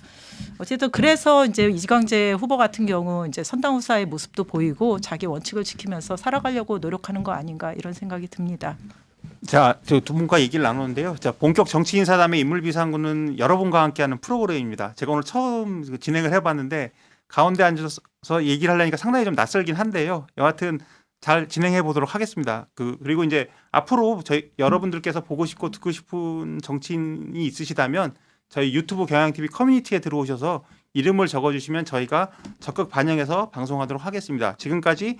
어쨌든 그래서 이제 이광재 후보 같은 경우 이제 선당 후사의 모습도 보이고 자기 원칙을 지키면서 살아가려고 노력하는 거 아닌가 이런 생각이 듭니다. 자, 저 두 분과 얘기를 나누는데요. 자, 본격 정치인 사담의 인물비상구는 여러분과 함께하는 프로그램입니다. 제가 오늘 처음 진행을 해봤는데 가운데 앉아서 얘기를 하려니까 상당히 좀 낯설긴 한데요. 여하튼 잘 진행해 보도록 하겠습니다. 그리고 이제 앞으로 저희 여러분들께서 보고 싶고 듣고 싶은 정치인이 있으시다면 저희 유튜브 경향TV 커뮤니티에 들어오셔서 이름을 적어주시면 저희가 적극 반영해서 방송하도록 하겠습니다. 지금까지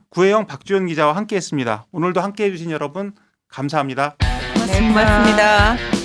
구혜영 박주연 기자와 함께했습니다. 오늘도 함께해 주신 여러분 감사합니다. 네, 고맙습니다.